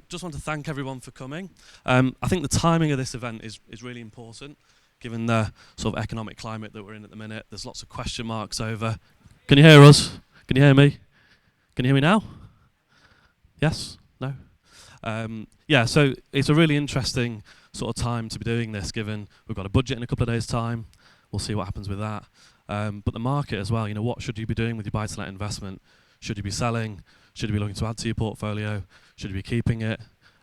Just want to thank everyone for coming. I think the timing of this event is really important, given the sort of economic climate that we're in at the minute. There's lots of question marks over. Can you hear us? Can you hear me? Can you hear me now? Yes? No? Yeah, so it's a really interesting sort of time to be doing this, given we've got a budget in a couple of days' time. We'll see what happens with that. But the market as well, what should you be doing with your buy-to-let investment? Should you be selling? Should you be looking to add to your portfolio? Should you be keeping it?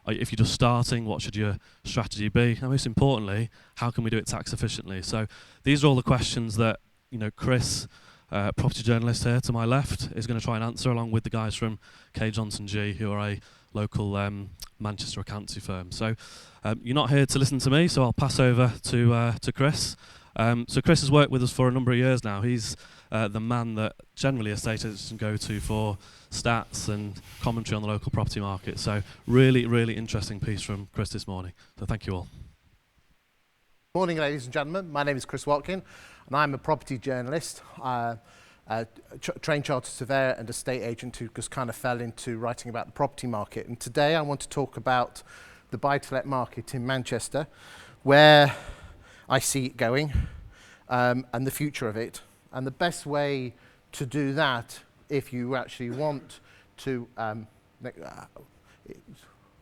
If you're just starting, what should your strategy be? And most importantly, how can we do it tax efficiently? So these are all the questions that Chris, property journalist here to my left, is going to try and answer, along with the guys from K. Johnson G, who are a local Manchester accountancy firm. So you're not here to listen to me, so I'll pass over to Chris. So Chris has worked with us for a number of years now. He's the man that generally estate agents can go to for stats and commentary on the local property market. So really, really interesting piece from Chris this morning. So thank you all. Morning, ladies and gentlemen. My name is Chris Watkin, and I'm a property journalist, trained chartered surveyor and estate agent who just kind of fell into writing about the property market. And today I want to talk about the buy-to-let market in Manchester, where I see it going, and the future of it. And the best way to do that, if you actually want to,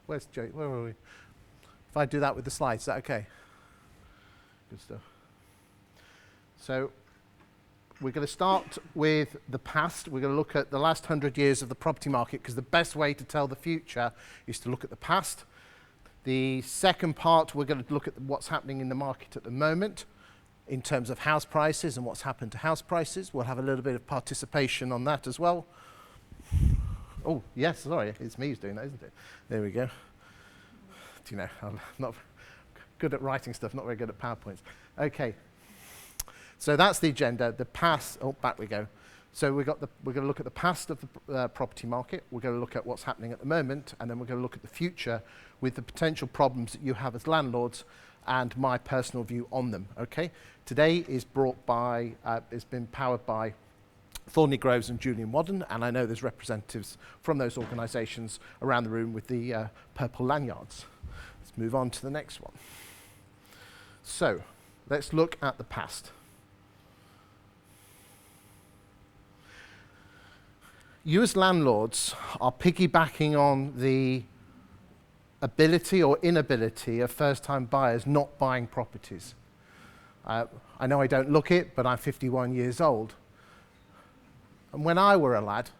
where's Joe? Where are we? If I do that with the slides, is that okay? Good stuff. So we're going to start with the past. We're going to look at the last 100 years of the property market, because the best way to tell the future is to look at the past. The second part, we're going to look at what's happening in the market at the moment in terms of house prices and what's happened to house prices. We'll have a little bit of participation on that as well. Oh, yes, sorry, it's me who's doing that, isn't it? There we go. Do you know, I'm not good at writing stuff, not very good at PowerPoints. Okay, so that's the agenda. The past, oh, back we go. So we're going to look at the past of the property market, we're going to look at what's happening at the moment, and then we're going to look at the future with the potential problems that you have as landlords and my personal view on them, okay? Today is brought by, it's been powered by Thornley Groves and Julian Wadden, and I know there's representatives from those organisations around the room with the purple lanyards. Let's move on to the next one. So, let's look at the past. You as landlords are piggybacking on the ability or inability of first-time buyers not buying properties. I know I don't look it, but I'm 51 years old. And when I were a lad,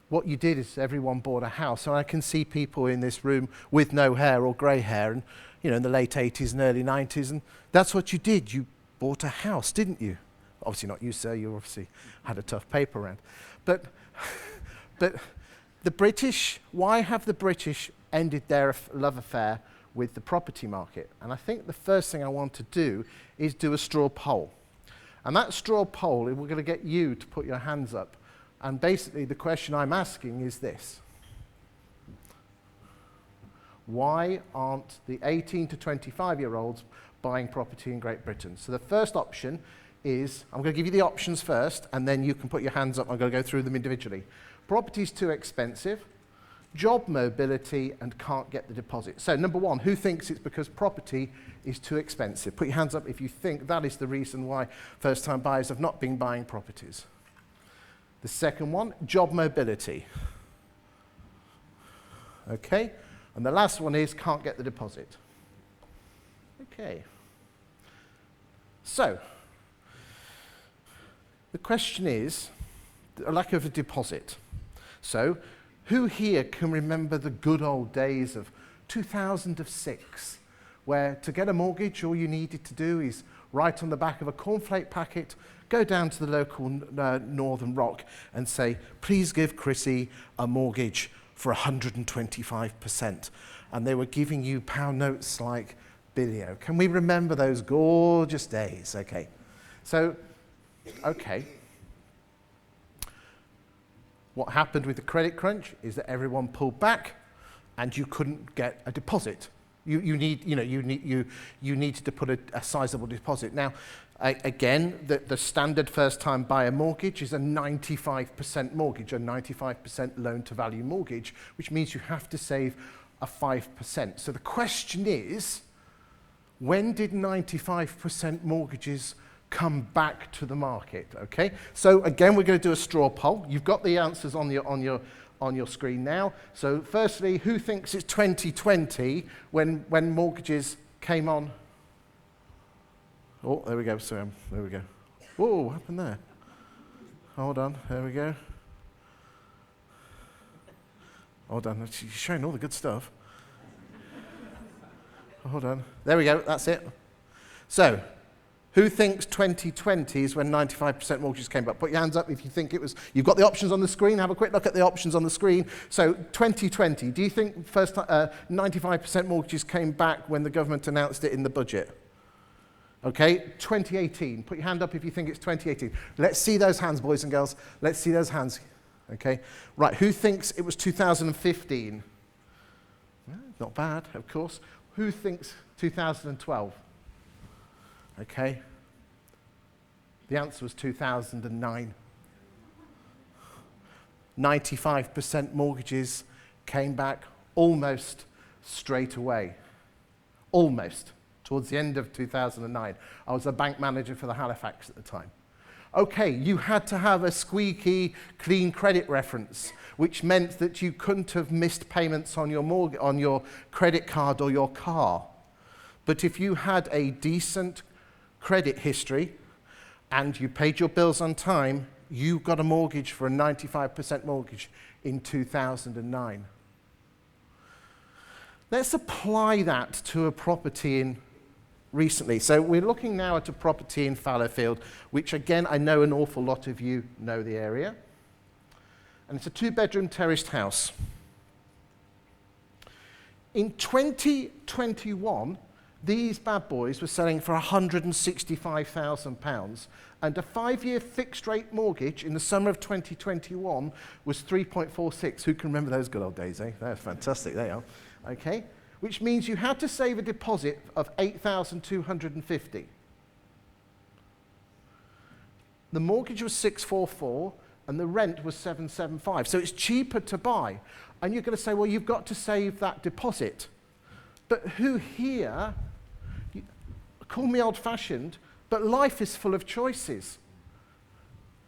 what you did is everyone bought a house. And I can see people in this room with no hair or grey hair, and in the late 80s and early 90s, and that's what you did. You bought a house, didn't you? Obviously not you, sir. You obviously had a tough paper round. But the British, why have the British ended their love affair with the property market? And I think the first thing I want to do is do a straw poll. And that straw poll, we're going to get you to put your hands up. And basically the question I'm asking is this. Why aren't the 18 to 25-year-olds buying property in Great Britain? So the first option is, I'm going to give you the options first, and then you can put your hands up. I'm going to go through them individually. Property's too expensive, job mobility, and can't get the deposit. So number one, who thinks it's because property is too expensive? Put your hands up if you think that is the reason why first-time buyers have not been buying properties. The second one, job mobility. Okay, and the last one is can't get the deposit. Okay, so the question is a lack of a deposit. So who here can remember the good old days of 2006, where to get a mortgage, all you needed to do is write on the back of a cornflake packet, go down to the local Northern Rock and say, please give Chrissy a mortgage for 125%. And they were giving you pound notes like billio. Can we remember those gorgeous days? Okay. So, okay. What happened with the credit crunch is that everyone pulled back and you couldn't get a deposit. You needed to put a sizable deposit. Now, again, the standard first-time buyer mortgage is a 95% mortgage, a 95% loan-to-value mortgage, which means you have to save are 5%. So the question is, when did 95% mortgages come back to the market? Okay, so again, we're going to do a straw poll. You've got the answers on your screen now. So firstly, who thinks it's 2020 when mortgages came on? Oh, there we go, Sam. There we go. Whoa, what happened there? Hold on, there we go. Hold on, you're showing all the good stuff. Hold on. There we go, that's it. So, who thinks 2020 is when 95% mortgages came back? Put your hands up if you think it was. You've got the options on the screen. Have a quick look at the options on the screen. So, 2020, do you think 95% mortgages came back when the government announced it in the budget? Okay, 2018. Put your hand up if you think it's 2018. Let's see those hands, boys and girls. Let's see those hands. Okay, right, who thinks it was 2015? Well, not bad, of course. Who thinks 2012? Okay, the answer was 2009. 95% mortgages came back almost straight away. Almost, towards the end of 2009. I was a bank manager for the Halifax at the time. Okay, you had to have a squeaky clean credit reference, which meant that you couldn't have missed payments on your credit card or your car. But if you had a decent credit history and you paid your bills on time, you got a mortgage for a 95% mortgage in 2009. Let's apply that to a property in recently. So we're looking now at a property in Fallowfield, which again, I know an awful lot of you know the area. And it's a 2-bedroom terraced house. In 2021, these bad boys were selling for £165,000, and a 5-year fixed rate mortgage in the summer of 2021 was 3.46. Who can remember those good old days, eh? They're fantastic, they are. Okay, which means you had to save a deposit of $8,250. The mortgage was $644 and the rent was $775. So it's cheaper to buy. And you're going to say, well, you've got to save that deposit. But who here, call me old-fashioned, but life is full of choices.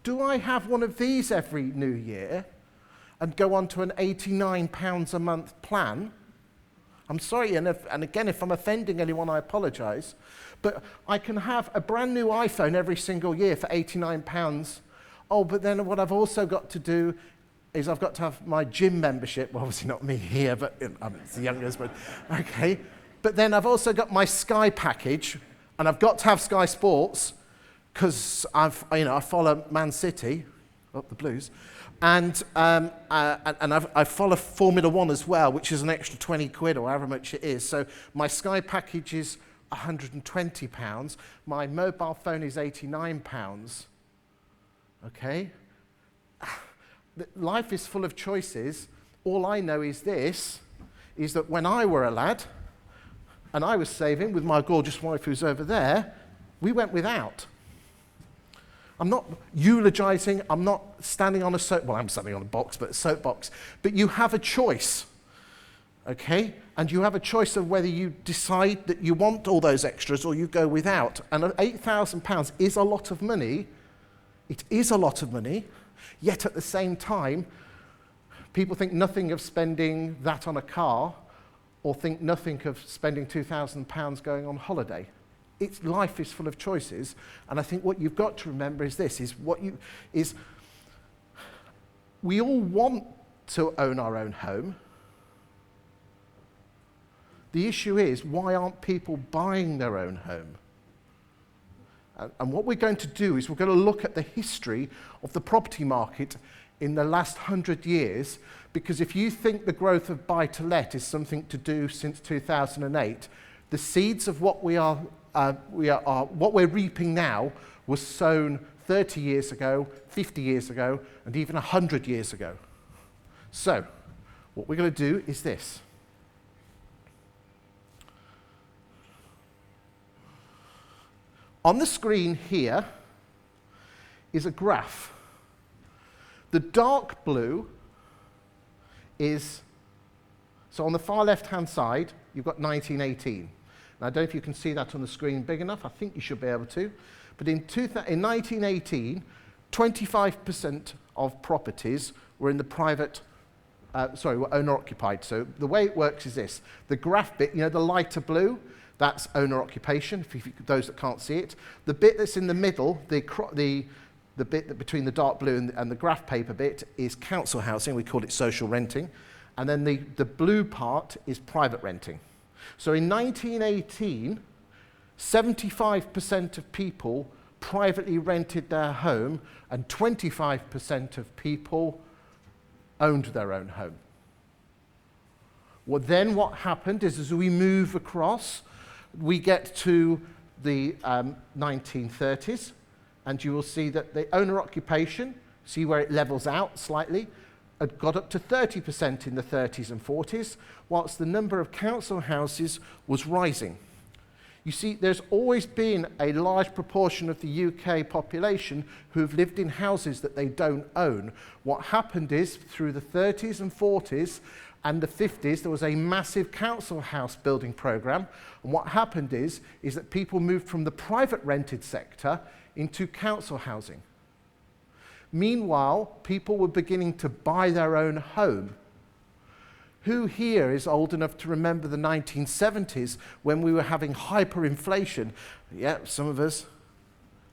Do I have one of these every new year and go on to an £89 a month plan? I'm sorry, and again, if I'm offending anyone, I apologise. But I can have a brand new iPhone every single year for £89. Oh, but then what I've also got to do is I've got to have my gym membership. Well, obviously not me here, but it's the youngest, but okay. But then I've also got my Sky package, and I've got to have Sky Sports because I follow Man City, the Blues. And I follow Formula One as well, which is an extra 20 quid or however much it is. So my Sky package is £120. My mobile phone is £89. Okay? Life is full of choices. All I know is this, is that when I were a lad, and I was saving with my gorgeous wife who's over there, we went without. I'm not eulogizing, I'm not standing on a I'm standing on a box, but a soapbox. But you have a choice, okay? And you have a choice of whether you decide that you want all those extras or you go without. And £8,000 is a lot of money. It is a lot of money, yet at the same time, people think nothing of spending that on a car or think nothing of spending £2,000 going on holiday. Life is full of choices, and I think what you've got to remember is this, we all want to own our own home. The issue is, why aren't people buying their own home? And what we're going to do is we're going to look at the history of the property market in the last 100 years, because if you think the growth of buy-to-let is something to do since 2008, the seeds of what what we're reaping now was sown 30 years ago, 50 years ago, and even 100 years ago. So, what we're going to do is this. On the screen here is a graph. The dark blue is So on the far left-hand side, you've got 1918. Now, I don't know if you can see that on the screen big enough. I think you should be able to. But in 1918, 25% of properties were in the private, were owner-occupied. So the way it works is this. The graph bit, you know, the lighter blue, that's owner-occupation, those that can't see it. The bit that's in the middle, the bit that between the dark blue and the graph paper bit is council housing. We call it social renting. And then the blue part is private renting. So in 1918, 75% of people privately rented their home and 25% of people owned their own home. Well, then what happened is as we move across, we get to the 1930s, and you will see that the owner-occupation, see where it levels out slightly, had got up to 30% in the 30s and 40s, whilst the number of council houses was rising. You see, there's always been a large proportion of the UK population who have lived in houses that they don't own. What happened is, through the 30s and 40s and the 50s, there was a massive council house building programme. And what happened is that people moved from the private rented sector into council housing. Meanwhile, people were beginning to buy their own home. Who here is old enough to remember the 1970s when we were having hyperinflation? Yeah, some of us.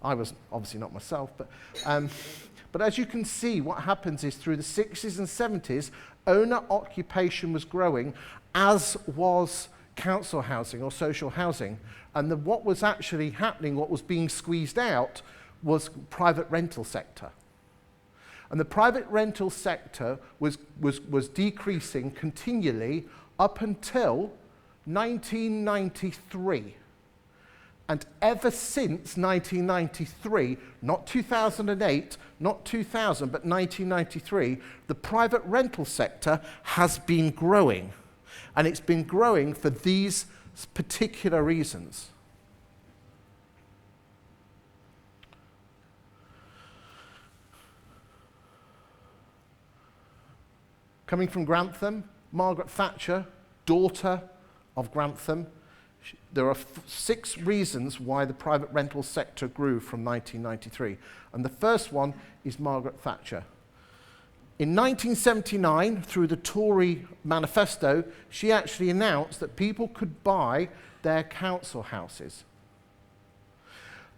I was obviously not myself, but as you can see, what happens is through the 60s and 70s, owner occupation was growing, as was council housing or social housing. And what was actually happening, what was being squeezed out, was private rental sector. And the private rental sector was decreasing continually up until 1993. And ever since 1993, not 2008, not 2000, but 1993, the private rental sector has been growing. And it's been growing for these particular reasons. Coming from Grantham, Margaret Thatcher, daughter of Grantham, there are 6 reasons why the private rental sector grew from 1993. And the first one is Margaret Thatcher. In 1979, through the Tory manifesto, she actually announced that people could buy their council houses.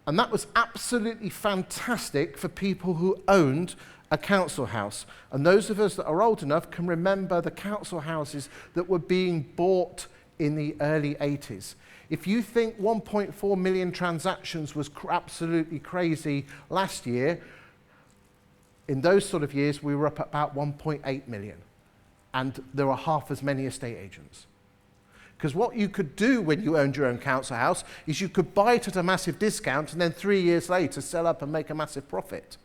And that was absolutely fantastic for people who owned a council house. And those of us that are old enough can remember the council houses that were being bought in the early 80s. If you think 1.4 million transactions was absolutely crazy last year, in those sort of years we were up at about 1.8 million. And there were half as many estate agents. Because what you could do when you owned your own council house is you could buy it at a massive discount and then 3 years later sell up and make a massive profit.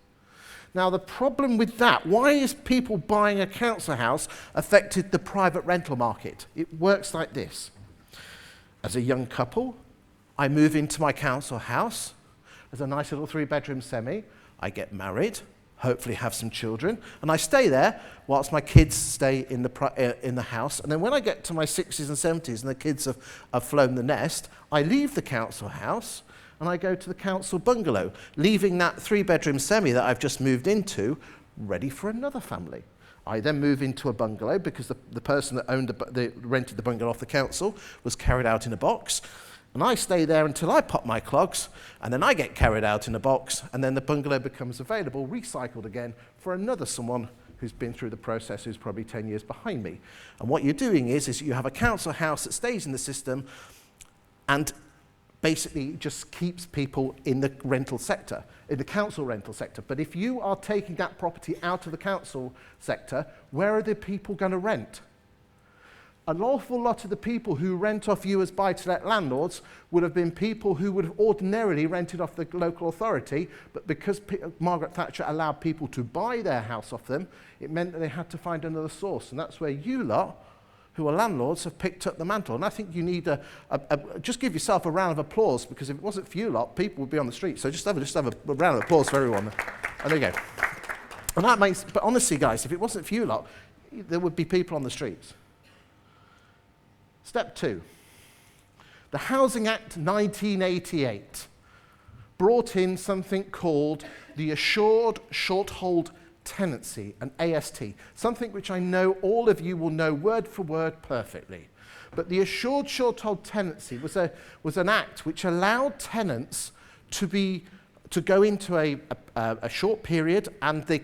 Now, the problem with that, why is people buying a council house affected the private rental market? It works like this. As a young couple, I move into my council house. There's a nice little 3-bedroom semi. I get married, hopefully have some children, and I stay there whilst my kids stay in the house. And then when I get to my 60s and 70s and the kids have flown the nest, I leave the council house and I go to the council bungalow, leaving that 3-bedroom semi that I've just moved into ready for another family. I then move into a bungalow because the person that rented the bungalow off the council was carried out in a box. And I stay there until I pop my clogs, and then I get carried out in a box, and then the bungalow becomes available, recycled again, for another someone who's been through the process, who's probably 10 years behind me. And what you're doing is you have a council house that stays in the system, and basically just keeps people in the rental sector, in the council rental sector. But if you are taking that property out of the council sector, where are the people going to rent? An awful lot of the people who rent off you as buy-to-let landlords would have been people who would have ordinarily rented off the local authority, but because Margaret Thatcher allowed people to buy their house off them, it meant that they had to find another source. And that's where you lot, who are landlords, have picked up the mantle. And I think you need just give yourself a round of applause, because if it wasn't for you lot, people would be on the street. So just have a round of applause for everyone. And there you go. And that makes, but honestly, guys, if it wasn't for you lot, there would be people on the streets. Step 2. The Housing Act 1988 brought in something called the Assured Short-Hold Tenancy, an AST, something which I know all of you will know word for word perfectly. But the Assured Short-Hold Tenancy was an act which allowed tenants to go into a short period, and there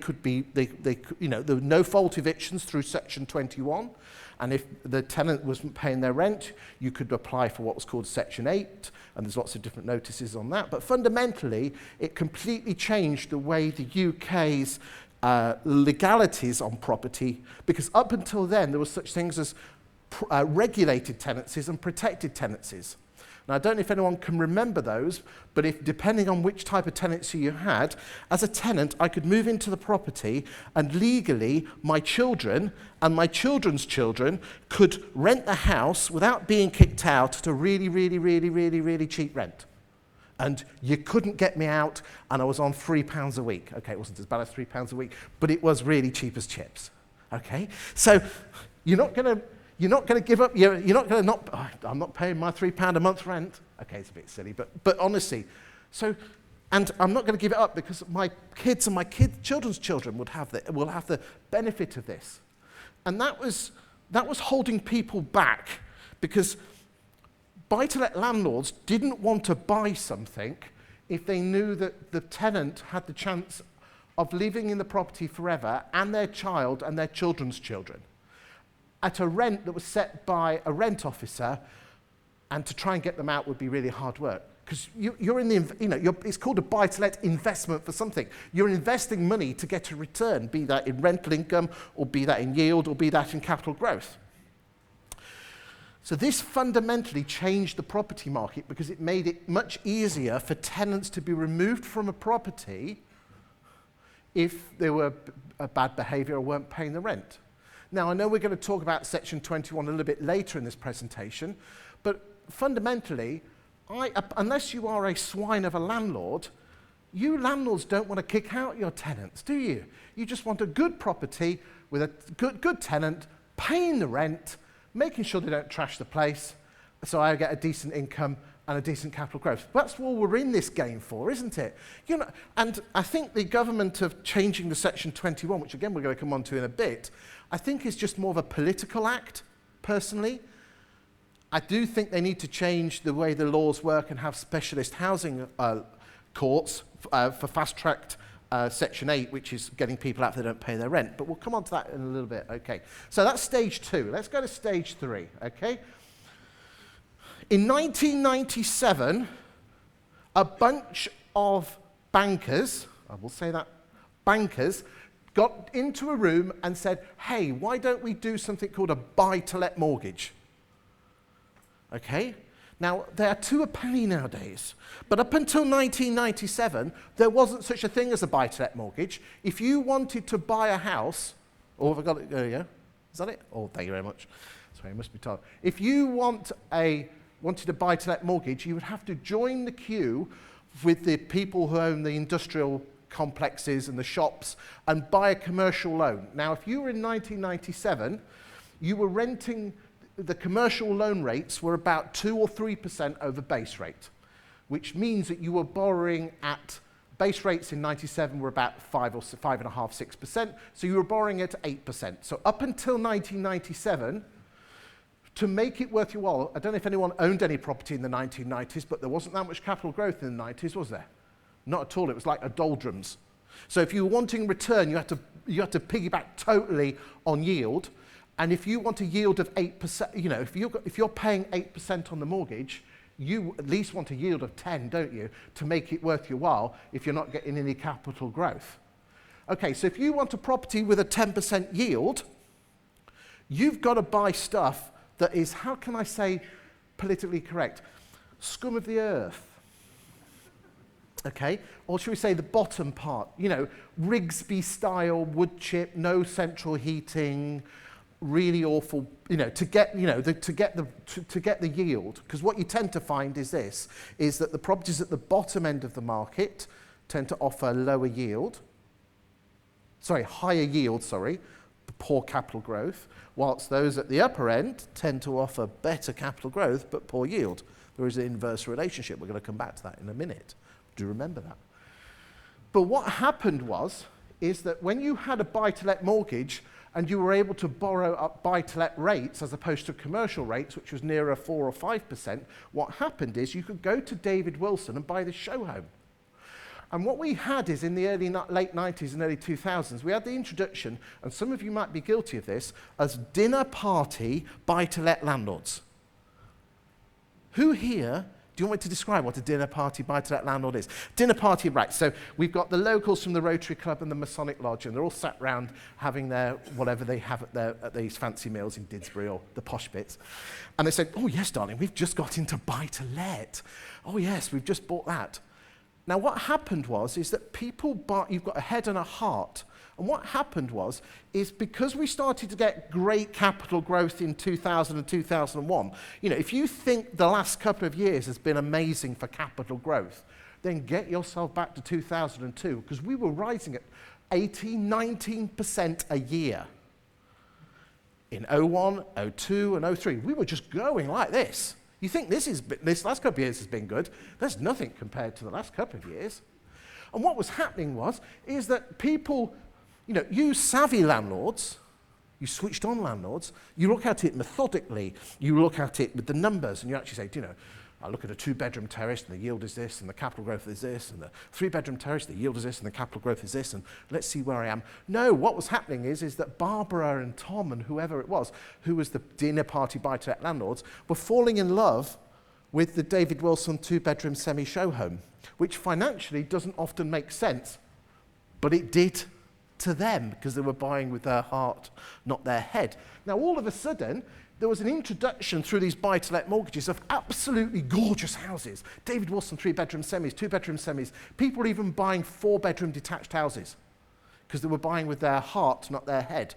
were no fault evictions through Section 21. And if the tenant wasn't paying their rent, you could apply for what was called Section 8, and there's lots of different notices on that. But fundamentally, it completely changed the way the UK's legalities on property, because up until then, there were such things as regulated tenancies and protected tenancies. Now, I don't know if anyone can remember those, but depending on which type of tenancy you had, as a tenant, I could move into the property, and legally, my children and my children's children could rent the house without being kicked out at a really, really, really, really, really cheap rent. And you couldn't get me out, and I was on £3 a week. Okay, it wasn't as bad as £3 a week, but it was really cheap as chips. Okay, so you're not going to give up. You're not going to I'm not paying my £3 a month rent. Okay, it's a bit silly, but honestly, and I'm not going to give it up because my kids and my children's children will have the benefit of this, and that was holding people back because buy-to-let landlords didn't want to buy something if they knew that the tenant had the chance of living in the property forever, and their child and their children's children, at a rent that was set by a rent officer, and to try and get them out would be really hard work. Because it's called a buy-to-let investment for something. You're investing money to get a return, be that in rental income, or be that in yield, or be that in capital growth. So this fundamentally changed the property market because it made it much easier for tenants to be removed from a property if they were a bad behaviour or weren't paying the rent. Now, I know we're going to talk about Section 21 a little bit later in this presentation, but fundamentally, unless you are a swine of a landlord, you landlords don't want to kick out your tenants, do you? You just want a good property with a good tenant, paying the rent, making sure they don't trash the place, so I get a decent income and a decent capital growth. That's what we're in this game for, isn't it? And I think the government of changing the Section 21, which again we're going to come on to in a bit, I think is just more of a political act, personally. I do think they need to change the way the laws work and have specialist housing courts for fast-tracked Section 8, which is getting people out if they don't pay their rent. But we'll come on to that in a little bit. Okay, so that's stage 2. Let's go to stage 3, okay? In 1997, a bunch of bankers, I will say that, bankers, got into a room and said, hey, why don't we do something called a buy-to-let mortgage? Okay? Now, they are 2 a penny nowadays. But up until 1997, there wasn't such a thing as a buy-to-let mortgage. If you wanted to buy a house, have I got it? There you go. Is that it? Oh, thank you very much. Sorry, I must be told. If you wanted a buy-to-let mortgage, you would have to join the queue with the people who own the industrial complexes and the shops and buy a commercial loan. Now, if you were in 1997, you were renting. The commercial loan rates were about 2 or 3% over base rate, which means that you were borrowing at base rates in 97 were about 5.5%, 6%, so you were borrowing at 8%. So up until 1997, to make it worth your while, I don't know if anyone owned any property in the 1990s, but there wasn't that much capital growth in the 90s, was there? Not at all. It was like a doldrums. So if you were wanting return, you had to piggyback totally on yield. And if you want a yield of 8%, if you're paying 8% on the mortgage, you at least want a yield of 10, don't you, to make it worth your while if you're not getting any capital growth. Okay, so if you want a property with a 10% yield, you've got to buy stuff that is, how can I say politically correct, scum of the earth. Okay, or should we say the bottom part, Rigsby style wood chip, no central heating, really awful, to get the yield. Because what you tend to find is that the properties at the bottom end of the market tend to offer higher yield, poor capital growth, whilst those at the upper end tend to offer better capital growth but poor yield. There is an inverse relationship. We're going to come back to that in a minute. Do remember that. But what happened is that when you had a buy-to-let mortgage and you were able to borrow up buy-to-let rates as opposed to commercial rates, which was nearer 4 or 5%, what happened is you could go to David Wilson and buy this show home. And what we had is in the late 90s and early 2000s, we had the introduction, and some of you might be guilty of this, as dinner party buy-to-let landlords. Who here, do you want me to describe what a dinner party buy-to-let landlord is? Dinner party, right, so we've got the locals from the Rotary Club and the Masonic Lodge, and they're all sat round having their, whatever they have at these fancy meals in Didsbury or the posh bits. And they said, oh yes, darling, we've just got into buy-to-let. Oh yes, we've just bought that. Now, what happened is that people you've got a head and a heart. And what happened is because we started to get great capital growth in 2000 and 2001, if you think the last couple of years has been amazing for capital growth, then get yourself back to 2002, because we were rising at 18, 19% a year. In 01, 02, and 03, we were just going like this. You think this last couple of years has been good. There's nothing compared to the last couple of years. And what was happening is that people, you savvy landlords, you switched on landlords, you look at it methodically, you look at it with the numbers, and you actually say, I look at a 2-bedroom terrace and the yield is this, and the capital growth is this, and the 3-bedroom terrace, the yield is this, and the capital growth is this, and let's see where I am. No, what was happening is that Barbara and Tom and whoever it was, who was the dinner party buy-to-let landlords, were falling in love with the David Wilson 2-bedroom semi-show home, which financially doesn't often make sense, but it did to them because they were buying with their heart, not their head. Now, all of a sudden, there was an introduction through these buy-to-let mortgages of absolutely gorgeous houses. David Wilson 3-bedroom semis, 2-bedroom semis. People were even buying 4-bedroom detached houses because they were buying with their heart, not their head.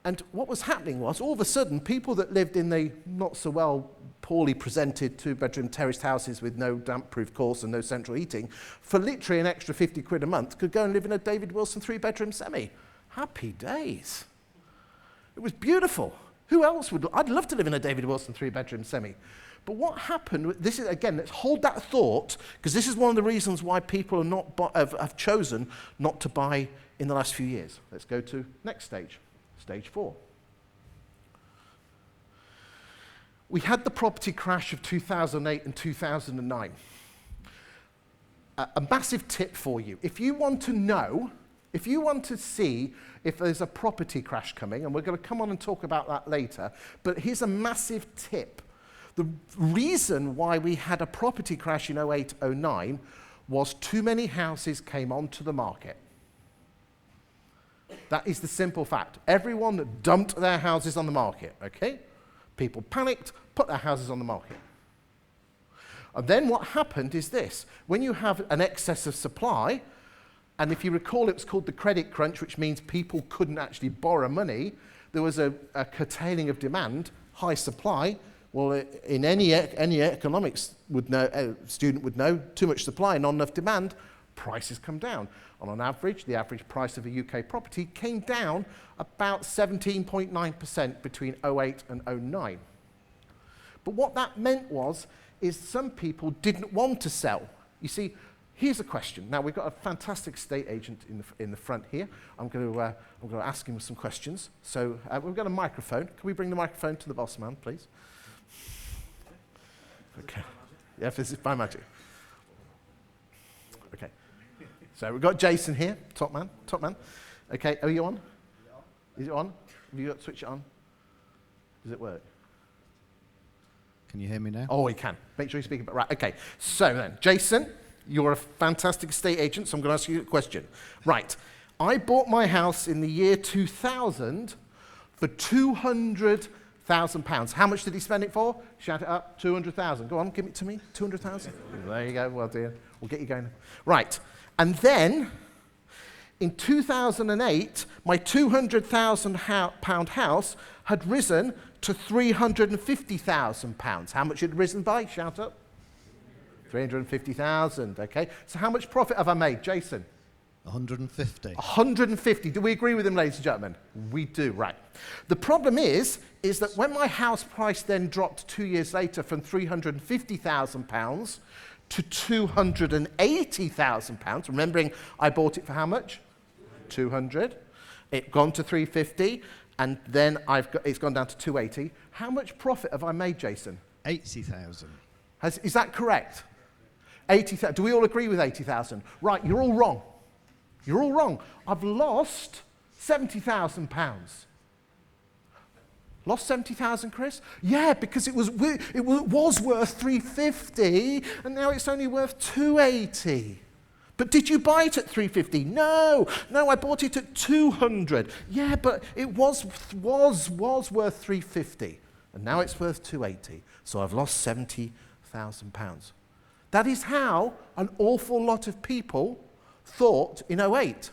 And what was happening was, all of a sudden, people that lived in the not-so-well, poorly presented 2-bedroom terraced houses with no damp-proof course and no central heating, for literally an extra 50 quid a month, could go and live in a David Wilson 3-bedroom semi. Happy days. It was beautiful. Who else would? I'd love to live in a David Wilson 3-bedroom semi. But what happened, this is, again, let's hold that thought, because this is one of the reasons why people have chosen not to buy in the last few years. Let's go to next stage, stage 4. We had the property crash of 2008 and 2009. A massive tip for you. If you want to see if there's a property crash coming, and we're going to come on and talk about that later, but here's a massive tip. The reason why we had a property crash in 08, 09 was too many houses came onto the market. That is the simple fact. Everyone dumped their houses on the market, okay? People panicked, put their houses on the market. And then what happened is this. When you have an excess of supply, and if you recall, it was called the credit crunch, which means people couldn't actually borrow money. There was a curtailing of demand, high supply. Well, in any economics student would know, too much supply, not enough demand, prices come down. And on average, the average price of a UK property came down about 17.9% between 08 and 09. But what that meant is some people didn't want to sell. You see, here's a question. Now, we've got a fantastic estate agent in the front here. I'm going to ask him some questions. So we've got a microphone. Can we bring the microphone to the boss man, please? Okay. Yeah, this is by magic. Okay. So we've got Jason here, top man. Okay, are you on? Is it on? Have you got to switch it on? Does it work? Can you hear me now? Oh, we can. Make sure you speak about right. Okay. So then, Jason, you're a fantastic estate agent, so I'm going to ask you a question. Right. I bought my house in the year 2000 for £200,000. How much did he spend it for? Shout it up. 200,000. Go on, give it to me. 200,000. There you go. Well, dear. We'll get you going. Right. And then, in 2008, my £200,000 house had risen to £350,000. How much had it risen by? Shout up. 350,000, okay. So how much profit have I made, Jason? 150. 150. Do we agree with him, ladies and gentlemen? We do, right. The problem is that when my house price then dropped 2 years later from £350,000 to £280,000, remembering I bought it for how much? 200. It gone to 350, and then it's gone down to 280. How much profit have I made, Jason? 80,000. Is that correct? 80,000. Do we all agree with 80,000? Right, you're all wrong. You're all wrong. I've lost £70,000. Lost 70,000, Chris? Yeah, because it was worth 350, and now it's only worth 280. But did you buy it at 350? No, I bought it at 200. Yeah, but it was worth 350, and now it's worth 280. So I've lost £70,000. That is how an awful lot of people thought in '08.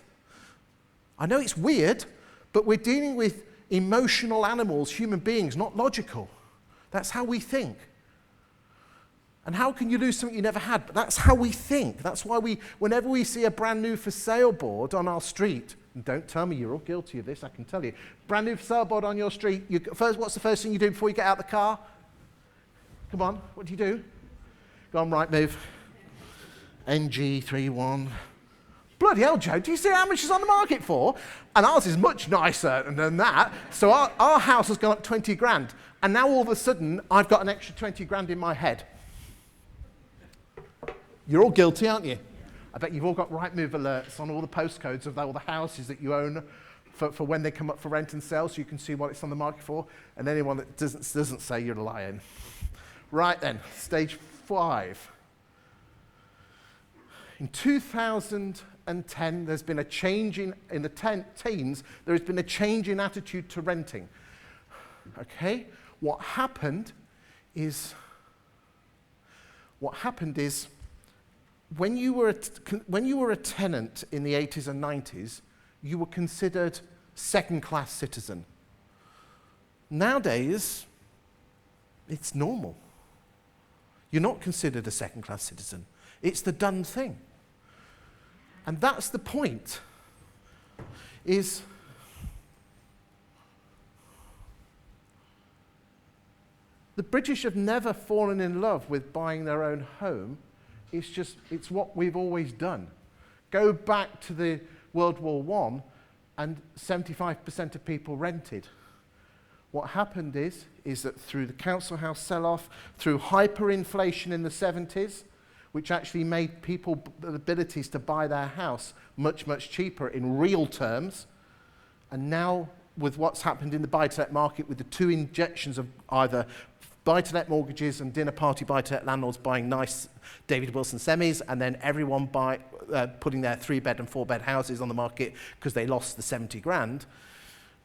I know it's weird, but we're dealing with emotional animals, human beings, not logical. That's how we think. And how can you lose something you never had? But that's how we think. That's why whenever we see a brand new for sale board on our street, and don't tell me you're all guilty of this, I can tell you. Brand new for sale board on your street, what's the first thing you do before you get out of the car? Come on, what do you do? Go on, right move. NG31. Bloody hell, Joe, do you see how much it's on the market for? And ours is much nicer than that. So our house has gone up 20 grand. And now all of a sudden, I've got an extra 20 grand in my head. You're all guilty, aren't you? I bet you've all got right move alerts on all the postcodes of all the houses that you own for when they come up for rent and sale, so you can see what it's on the market for. And anyone that doesn't say you're lying. Right then, stage 5. In 2010, there's been a change in the teens, there has been a change in attitude to renting. Okay? What happened is when you were a tenant in the 80s and 90s, you were considered second-class citizen. Nowadays, it's normal. You're not considered a second-class citizen. It's the done thing. And that's the point, is the British have never fallen in love with buying their own home. It's what we've always done. Go back to the World War I, and 75% of people rented. What happened is that through the council house sell-off, through hyperinflation in the 70s, which actually made people the abilities to buy their house much, much cheaper in real terms, and now with what's happened in the buy-to-let market with the two injections of either buy-to-let mortgages and dinner party buy-to-let landlords buying nice David Wilson semis, and then everyone putting their 3-bed and 4-bed houses on the market because they lost the 70 grand.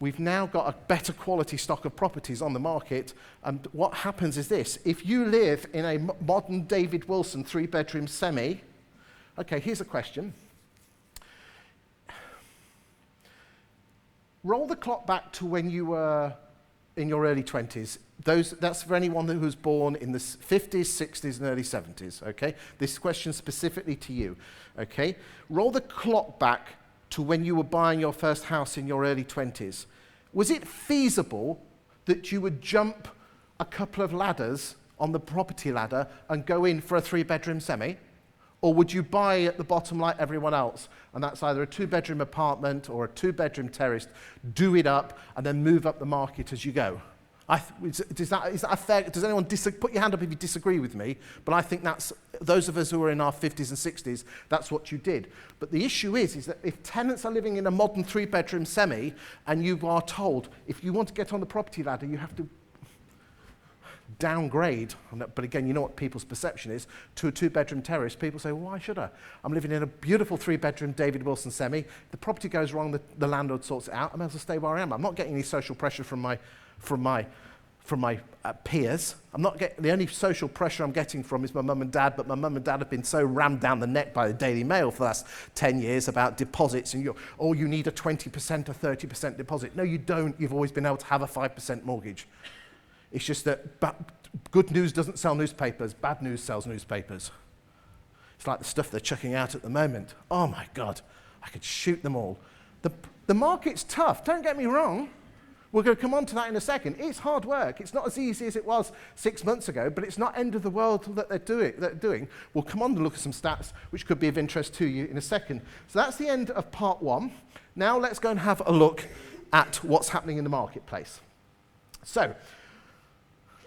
We've now got a better quality stock of properties on the market, and what happens is this. If you live in a modern David Wilson 3-bedroom semi, okay, here's a question. Roll the clock back to when you were in your early 20s. That's for anyone who was born in the 50s, 60s, and early 70s, okay? This question specifically to you, okay? Roll the clock back to when you were buying your first house in your early 20s. Was it feasible that you would jump a couple of ladders on the property ladder and go in for a 3-bedroom semi? Or would you buy at the bottom like everyone else? And that's either a 2-bedroom apartment or a 2-bedroom terrace, do it up, and then move up the market as you go. Is that fair? Does anyone put your hand up if you disagree with me? But I think that's, those of us who are in our 50s and 60s, that's what you did. But the issue is that if tenants are living in a modern 3-bedroom semi, and you are told, if you want to get on the property ladder, you have to downgrade, but again, you know what people's perception is, to a 2-bedroom terrace, people say, well, why should I? I'm living in a beautiful 3-bedroom David Wilson semi. The property goes wrong, the landlord sorts it out. I might as well stay where I am. I'm not getting any social pressure from my peers. The only social pressure I'm getting from is my mum and dad, but my mum and dad have been so rammed down the neck by the Daily Mail for the last 10 years about deposits, and you need a 20% or 30% deposit. No, you don't. You've always been able to have a 5% mortgage. It's just that good news doesn't sell newspapers, bad news sells newspapers. It's like the stuff they're chucking out at the moment. Oh my God. I could shoot them all. The market's tough, don't get me wrong. We're going to come on to that in a second. It's hard work. It's not as easy as it was 6 months ago, but it's not end of the world that they're doing. We'll come on and look at some stats which could be of interest to you in a second. So that's the end of part one. Now let's go and have a look at what's happening in the marketplace. So,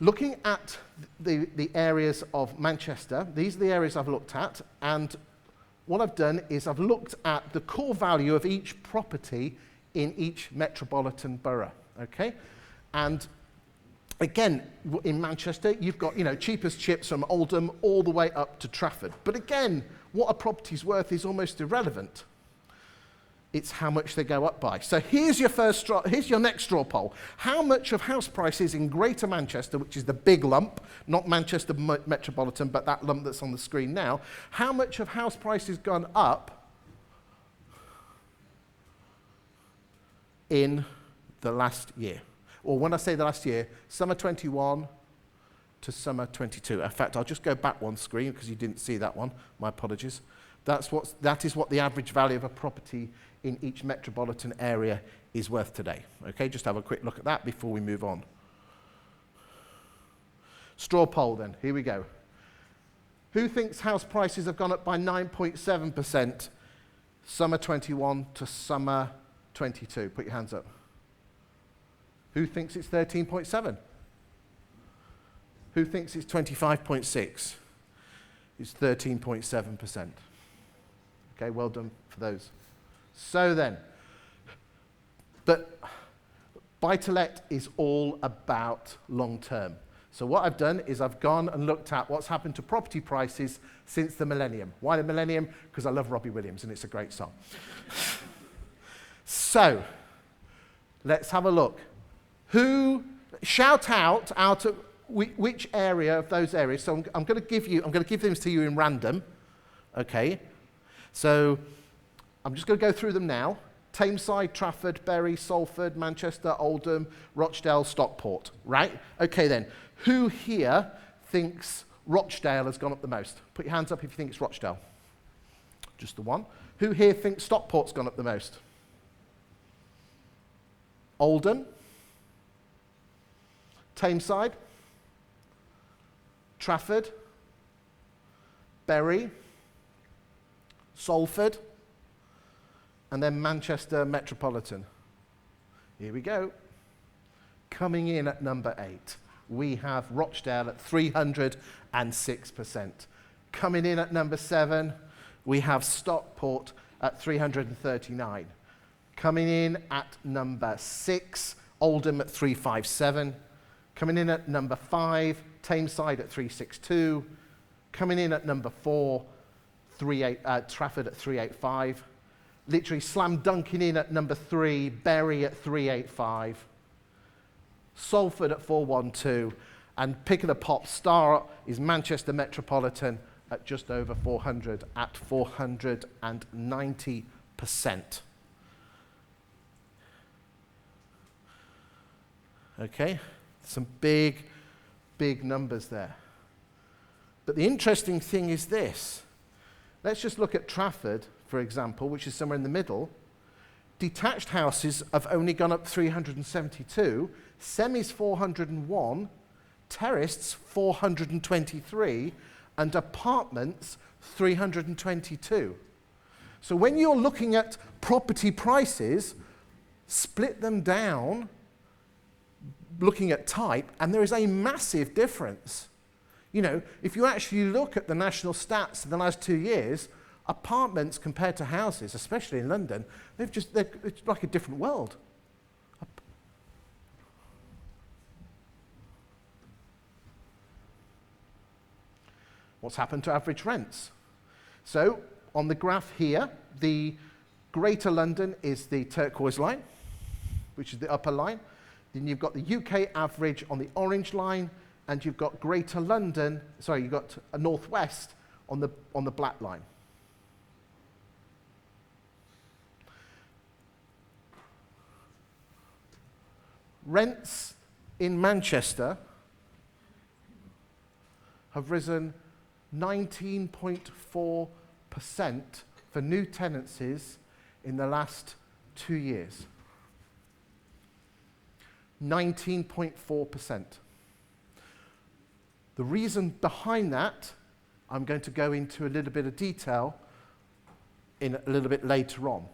looking at the areas of Manchester, these are the areas I've looked at, and what I've done is I've looked at the core value of each property in each metropolitan borough. Okay, and again, in Manchester, you've got, cheapest chips from Oldham all the way up to Trafford. But again, what a property's worth is almost irrelevant. It's how much they go up by. So here's your next straw poll. How much of house prices in Greater Manchester, which is the big lump, not Manchester Metropolitan, but that lump that's on the screen now, how much of house prices gone up in the last year? Or when I say the last year, summer 21 to summer 22. In fact, I'll just go back one screen because you didn't see that one. My apologies. That is what the average value of a property in each metropolitan area is worth today. Okay, just have a quick look at that before we move on. Straw poll then, here we go. Who thinks house prices have gone up by 9.7% summer 21 to summer 22? Put your hands up. Who thinks it's 13.7? Who thinks it's 25.6? It's 13.7%. Okay, well done for those. So then, but buy-to-let is all about long-term. So what I've done is I've gone and looked at what's happened to property prices since the millennium. Why the millennium? Because I love Robbie Williams and it's a great song. So, let's have a look. Who, shout out of which area of those areas. So I'm going to give them to you in random. Okay. So I'm just going to go through them now. Tameside, Trafford, Bury, Salford, Manchester, Oldham, Rochdale, Stockport. Right? Okay then. Who here thinks Rochdale has gone up the most? Put your hands up if you think it's Rochdale. Just the one. Who here thinks Stockport's gone up the most? Oldham, Tameside, Trafford, Bury, Salford, and then Manchester Metropolitan. Here we go. Coming in at number 8, we have Rochdale at 306%. Coming in at number 7, we have Stockport at 339. Coming in at number 6, Oldham at 357. Coming in at number 5, Tameside at 362. Coming in at number 4, Trafford at 385. Literally slam dunking in at number 3, Bury at 385. Salford at 412. And picking a pop star is Manchester Metropolitan at just over 400 at 490%. Okay, some big, big numbers there. But the interesting thing is this. Let's just look at Trafford, for example, which is somewhere in the middle. Detached houses have only gone up 372, semis 401, terraced 423, and apartments 322. So when you're looking at property prices, split them down, looking at type, and there is a massive difference. If you actually look at the national stats in the last 2 years, apartments compared to houses, especially in London, it's like a different world. What's happened to average rents? So, on the graph here, the Greater London is the turquoise line, which is the upper line. Then you've got the UK average on the orange line, and you've got Greater London, you've got a Northwest on the black line. Rents in Manchester have risen 19.4% for new tenancies in the last 2 years. 19.4%. The reason behind that, I'm going to go into a little bit of detail in a little bit later on.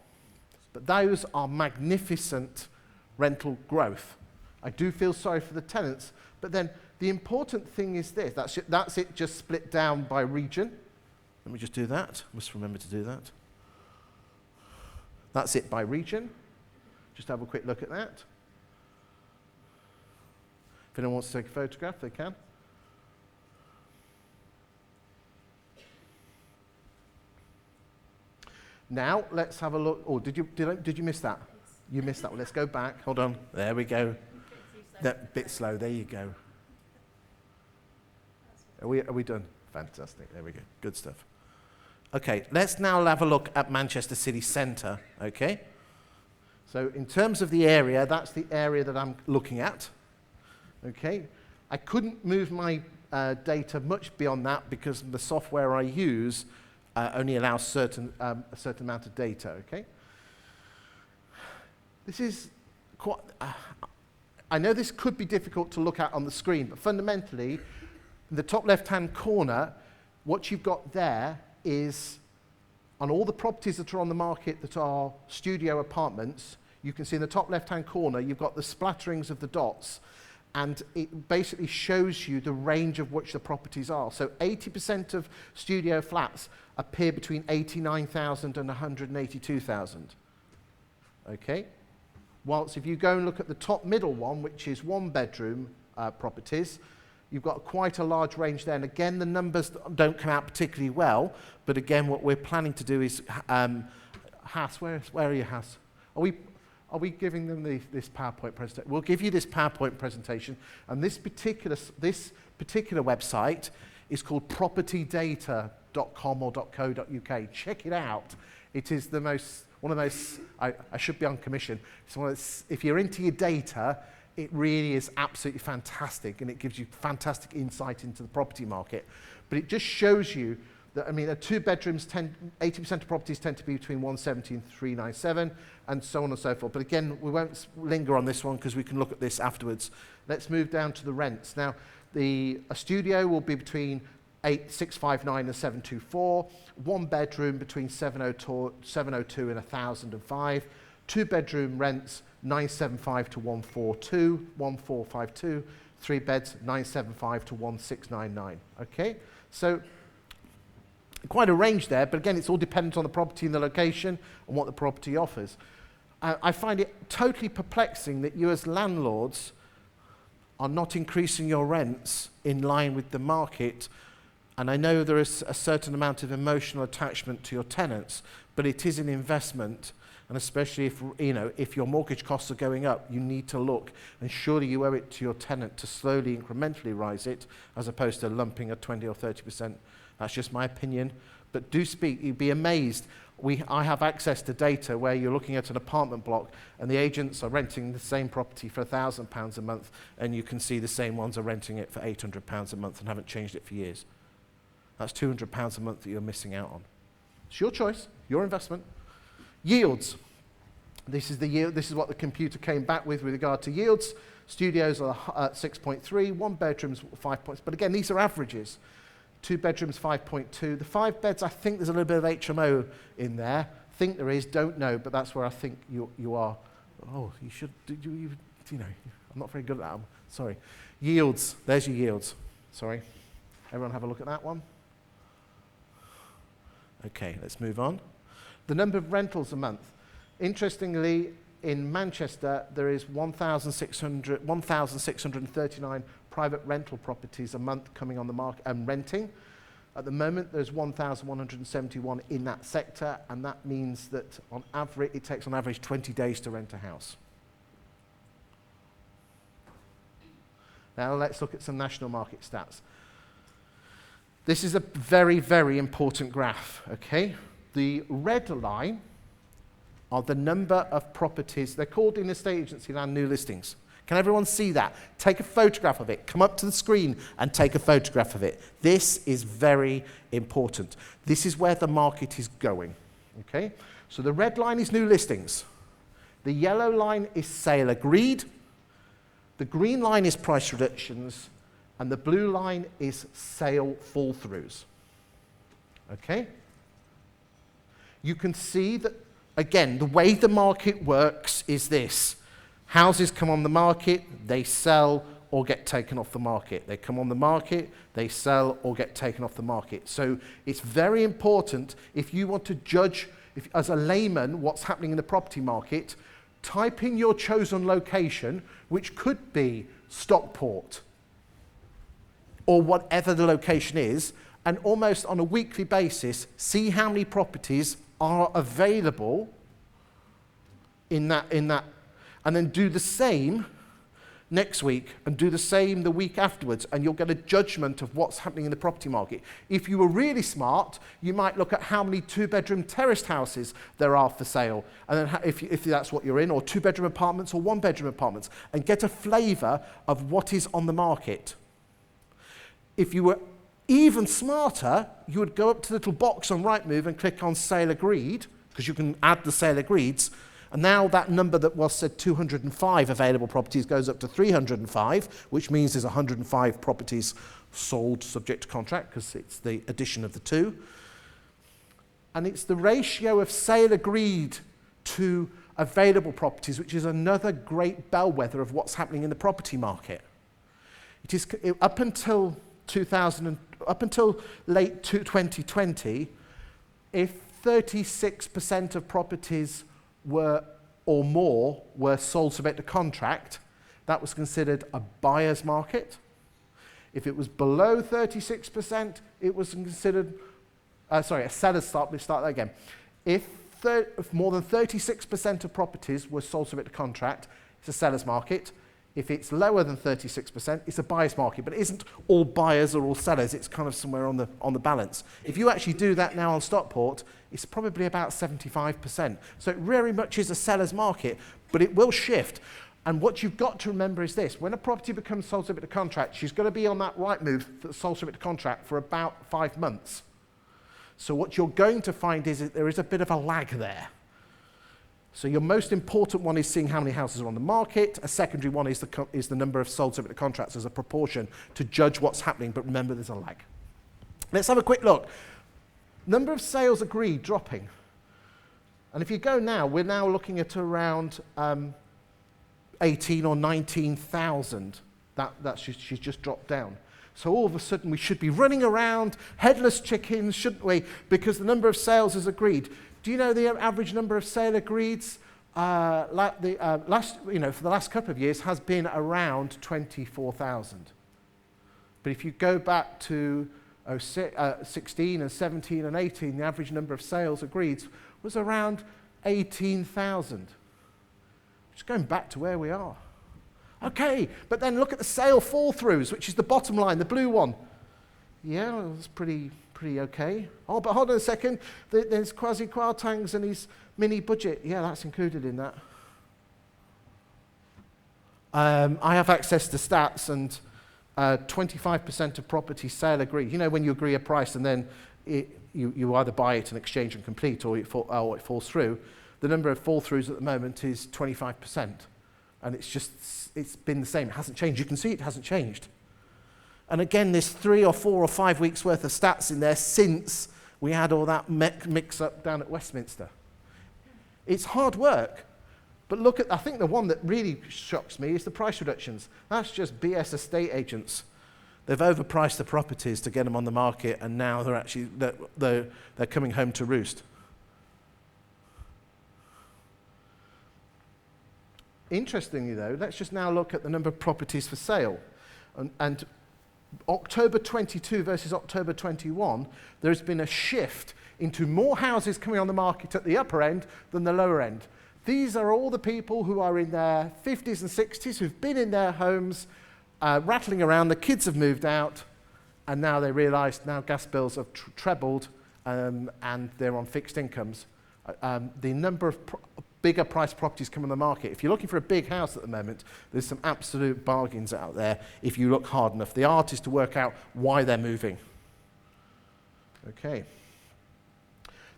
But those are magnificent rental growth. I do feel sorry for the tenants, but then the important thing is this. That's it just split down by region. Let me just do that. Must remember to do that. That's it by region. Just have a quick look at that. If anyone wants to take a photograph, they can. Now, let's have a look. Oh, did you miss that? You missed that one. Let's go back. Hold on. There we go. That bit slow. There you go. Are we done? Fantastic. There we go. Good stuff. Okay, let's now have a look at Manchester City Centre. Okay. So in terms of the area, that's the area that I'm looking at. Okay. I couldn't move my data much beyond that because the software I use only allows a certain amount of data, okay? This is quite, I know this could be difficult to look at on the screen, but fundamentally, in the top left-hand corner, what you've got there is, on all the properties that are on the market that are studio apartments, you can see in the top left-hand corner, you've got the splatterings of the dots, and it basically shows you the range of which the properties are. So 80% of studio flats appear between 89,000 and 182,000. Okay? Whilst if you go and look at the top middle one, which is one-bedroom properties, you've got quite a large range there. And again, the numbers don't come out particularly well, but again, what we're planning to do is, Hass, where are you, Hass? Are we giving them this PowerPoint presentation? We'll give you this PowerPoint presentation, and this particular website is called propertydata.com or .co.uk. Check it out. It is one of the most, I should be on commission. It's one of those, if you're into your data, it really is absolutely fantastic, and it gives you fantastic insight into the property market. But it just shows you that, I mean, 2 bedrooms, 80% of properties tend to be between 170 and 397, and so on and so forth. But again, we won't linger on this one because we can look at this afterwards. Let's move down to the rents. Now, a studio will be between 659 and 724, 1 bedroom between 702 and 1,005, 2 bedroom rents 975 to 142, 1452, 3 beds 975 to 1699. Okay, so quite a range there, but again, it's all dependent on the property and the location and what the property offers. I find it totally perplexing that you as landlords are not increasing your rents in line with the market. And I know there is a certain amount of emotional attachment to your tenants, but it is an investment. And especially if your mortgage costs are going up, you need to look, and surely you owe it to your tenant to slowly, incrementally rise it, as opposed to lumping at 20 or 30%. That's just my opinion. But do speak, you'd be amazed. I have access to data where you're looking at an apartment block and the agents are renting the same property for £1,000 a month, and you can see the same ones are renting it for £800 a month and haven't changed it for years. That's £200 a month that you're missing out on. It's your choice, your investment. Yields. This is the yield. This is what the computer came back with regard to yields. Studios are 6.3, 1 bedroom's 5 points. But again, these are averages. 2 bedrooms, 5.2. The 5 beds, I think there's a little bit of HMO in there. Think there is, don't know, but that's where I think you are. Oh, you should, you know, I'm not very good at that. Sorry. Yields, there's your yields. Sorry. Everyone have a look at that one? Okay, let's move on. The number of rentals a month. Interestingly, in Manchester, there is 1,639 private rental properties a month coming on the market and renting. At the moment, there's 1,171 in that sector, and that means that on average, it takes on average 20 days to rent a house. Now let's look at some national market stats. This is a very, very important graph, okay? The red line are the number of properties. They're called in estate agency land new listings. Can everyone see that? Take a photograph of it. Come up to the screen and take a photograph of it. This is very important. This is where the market is going, okay? So the red line is new listings. The yellow line is sale agreed. The green line is price reductions. And the blue line is sale fall-throughs. Okay? You can see that, again, the way the market works is this. Houses come on the market, they sell or get taken off the market. They come on the market, they sell or get taken off the market. So it's very important, if you want to judge, as a layman, what's happening in the property market, type in your chosen location, which could be Stockport, or whatever the location is, and almost on a weekly basis, see how many properties are available in that, and then do the same next week and do the same the week afterwards, and you'll get a judgment of what's happening in the property market. If you were really smart, you might look at how many two-bedroom terraced houses there are for sale, and then if that's what you're in, or two-bedroom apartments or one-bedroom apartments, and get a flavour of what is on the market. If you were even smarter, you would go up to the little box on Rightmove and click on Sale Agreed, because you can add the Sale Agreeds, and now that number that was said 205 available properties goes up to 305, which means there's 105 properties sold subject to contract, because it's the addition of the two. And it's the ratio of sale agreed to available properties, which is another great bellwether of what's happening in the property market. It is up until late 2020, if 36% of properties were or more were sold subject to contract, that was considered a buyer's market. If it was below 36%, it was considered, a seller's start that again. If more than 36% of properties were sold subject to contract, it's a seller's market. If it's lower than 36%, it's a buyer's market, but it isn't all buyers or all sellers. It's kind of somewhere on the balance. If you actually do that now on Stockport, it's probably about 75%. So it very much is a seller's market, but it will shift. And what you've got to remember is this. When a property becomes sold subject to contract, she's going to be on that Rightmove that's sold subject to contract for about 5 months. So what you're going to find is that there is a bit of a lag there. So your most important one is seeing how many houses are on the market. A secondary one is the number of sold subject to contracts as a proportion to judge what's happening, but remember there's a lag. Let's have a quick look. Number of sales agreed dropping. And if you go now, we're now looking at around 18 or 19,000. She's just dropped down. So all of a sudden we should be running around headless chickens, shouldn't we? Because the number of sales is agreed. Do you know the average number of sale agreeds for the last couple of years has been around 24,000. But if you go back to 16 and 17 and 18, the average number of sales agreed was around 18,000. Just going back to where we are. Okay, but then look at the sale fall-throughs, which is the bottom line, the blue one. Yeah, that's pretty okay. Oh, but hold on a second. There's Kwasi Kwarteng's and his mini budget. Yeah, that's included in that. I have access to stats, and 25% of property sale agreed. You know, when you agree a price and then you either buy it and exchange and complete, or it falls through. The number of fall-throughs at the moment is 25. And it's been the same. It hasn't changed. You can see it hasn't changed. And again, there's 3 or 4 or 5 weeks worth of stats in there since we had all that mix-up down at Westminster. It's hard work. But look at, I think the one that really shocks me is the price reductions. That's just BS estate agents. They've overpriced the properties to get them on the market, and now they're coming home to roost. Interestingly, though, let's just now look at the number of properties for sale. And October 22 versus October 21, there's been a shift into more houses coming on the market at the upper end than the lower end. These are all the people who are in their 50s and 60s who've been in their homes, rattling around. The kids have moved out, and now they realise now gas bills have trebled, and they're on fixed incomes. The number of bigger price properties come on the market. If you're looking for a big house at the moment, there's some absolute bargains out there if you look hard enough. The art is to work out why they're moving. Okay.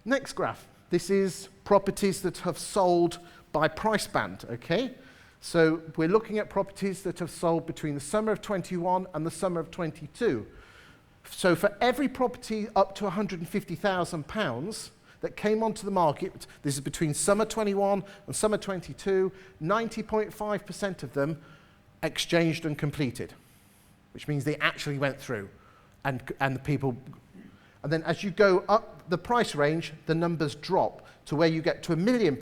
Next graph. This is properties that have sold by price band, okay? So we're looking at properties that have sold between the summer of 21 and the summer of 22. So for every property up to £150,000 that came onto the market, this is between summer 21 and summer 22, 90.5% of them exchanged and completed, which means they actually went through, and the people. And then as you go up the price range, the numbers drop to where you get to £1 million.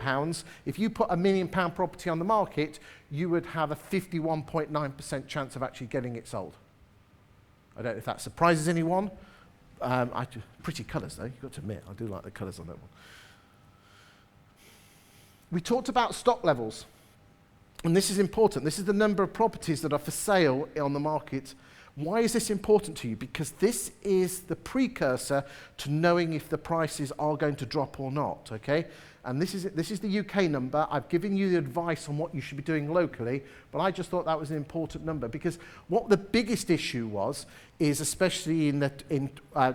If you put £1 million property on the market, you would have a 51.9% chance of actually getting it sold. I don't know if that surprises anyone. Pretty colours though, you've got to admit, I do like the colours on that one. We talked about stock levels, and this is important. This is the number of properties that are for sale on the market. Why is this important to you? Because this is the precursor to knowing if the prices are going to drop or not, okay? And this is the UK number. I've given you the advice on what you should be doing locally, but I just thought that was an important number, because what the biggest issue was is, especially in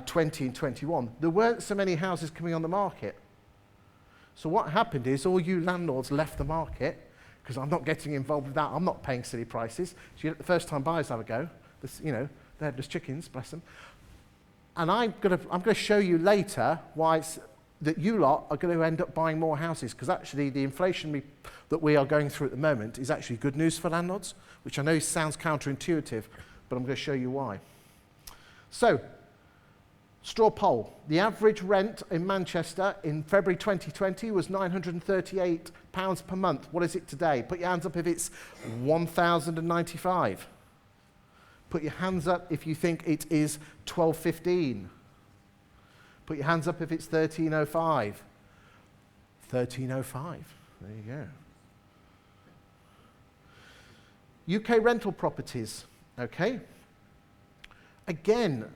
20 and 21, there weren't so many houses coming on the market. So what happened is all you landlords left the market, because I'm not getting involved with that. I'm not paying silly prices. So you let the first-time buyers have a go. They're just chickens, bless them. And I'm going to show you later why it's that you lot are going to end up buying more houses, because actually the inflation that we are going through at the moment is actually good news for landlords, which I know sounds counterintuitive, but I'm going to show you why. So, straw poll. The average rent in Manchester in February 2020 was £938 per month. What is it today? Put your hands up if it's 1,095. Put your hands up if you think it is 12.15. Put your hands up if it's 13.05. 13.05. There you go. UK rental properties. Okay. Again,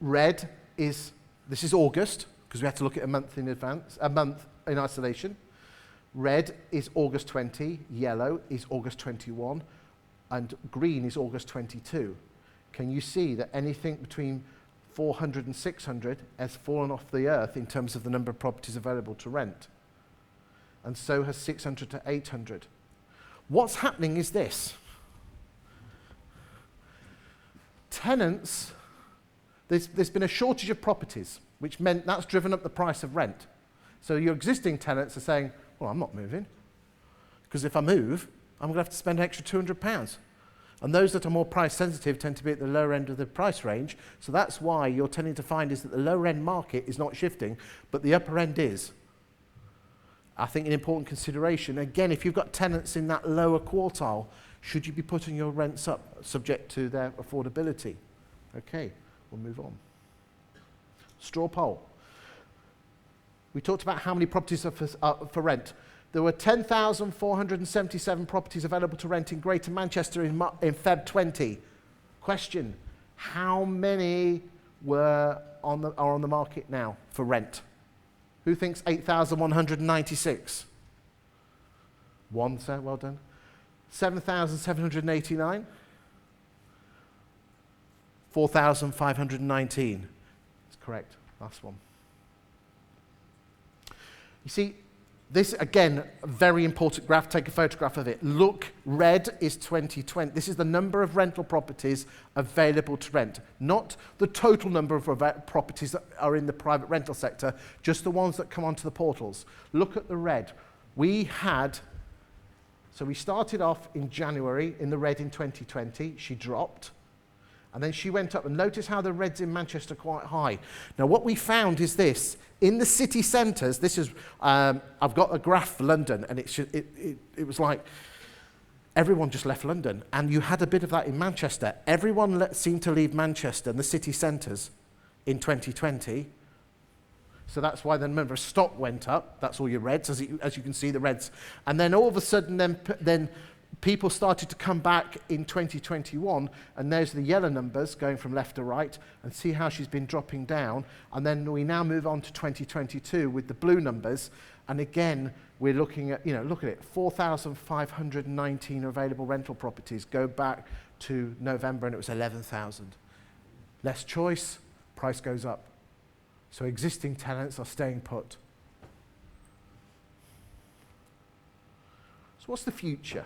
red is, this is August, because we had to look at a month in advance, a month in isolation. Red is August 20, yellow is August 21, and green is August 22. Can you see that anything between 400 and 600 has fallen off the earth in terms of the number of properties available to rent? And so has 600 to 800. What's happening is this. Tenants, there's been a shortage of properties, which meant that's driven up the price of rent. So your existing tenants are saying, well, I'm not moving, because if I move, I'm going to have to spend an extra £200. And those that are more price sensitive tend to be at the lower end of the price range. So that's why you're tending to find is that the lower end market is not shifting, but the upper end is. I think an important consideration, again, if you've got tenants in that lower quartile, should you be putting your rents up subject to their affordability? Okay, we'll move on. Straw poll. We talked about how many properties are for rent. There were 10,477 properties available to rent in Greater Manchester in Feb 20. Question, how many are on the market now for rent? Who thinks 8,196? One, sir, well done. 7,789? 4,519. That's correct, last one. You see, this, again, a very important graph. Take a photograph of it. Look, red is 2020. This is the number of rental properties available to rent, not the total number of properties that are in the private rental sector, just the ones that come onto the portals. Look at the red. We started off in January in the red in 2020. She dropped. And then she went up, and notice how the reds in Manchester are quite high. Now, what we found is this. In the city centres, this is, I've got a graph for London, and it was like everyone just left London. And you had a bit of that in Manchester. Everyone seemed to leave Manchester and the city centres in 2020. So that's why the number of stock went up. That's all your reds, as you can see, the reds. And then all of a sudden, then people started to come back in 2021, and there's the yellow numbers going from left to right, and see how she's been dropping down. And then we now move on to 2022 with the blue numbers, and again, we're looking at, look at it, 4,519 available rental properties. Go back to November, and it was 11,000. Less choice, price goes up. So existing tenants are staying put. what's the future?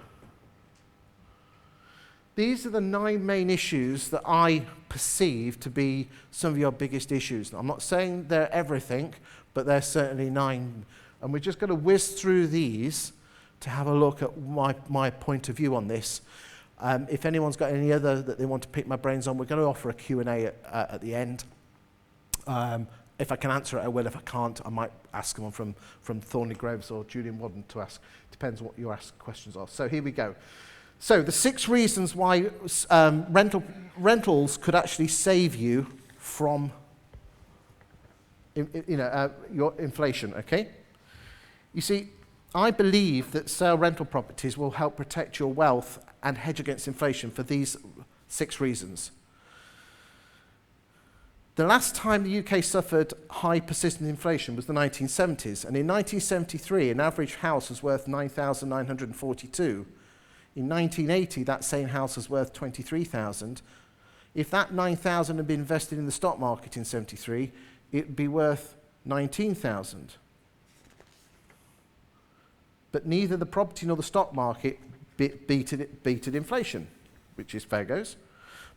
These are the 9 main issues that I perceive to be some of your biggest issues. Now, I'm not saying they're everything, but they're certainly 9. And we're just going to whiz through these to have a look at my point of view on this. If anyone's got any other that they want to pick my brains on, we're going to offer a Q&A at the end. If I can answer it, I will. If I can't, I might ask them from Thornley Groves or Julian Wadden to ask. Depends what your questions are. So here we go. So the 6 reasons why rentals could actually save you from your inflation, okay? You see, I believe that sale rental properties will help protect your wealth and hedge against inflation for these 6 reasons. The last time the UK suffered high persistent inflation was the 1970s, and in 1973 an average house was worth $9,942. In 1980, that same house was worth $23,000. If that $9,000 had been invested in the stock market in 73, it would be worth $19,000. But neither the property nor the stock market beated inflation, which is fair goes.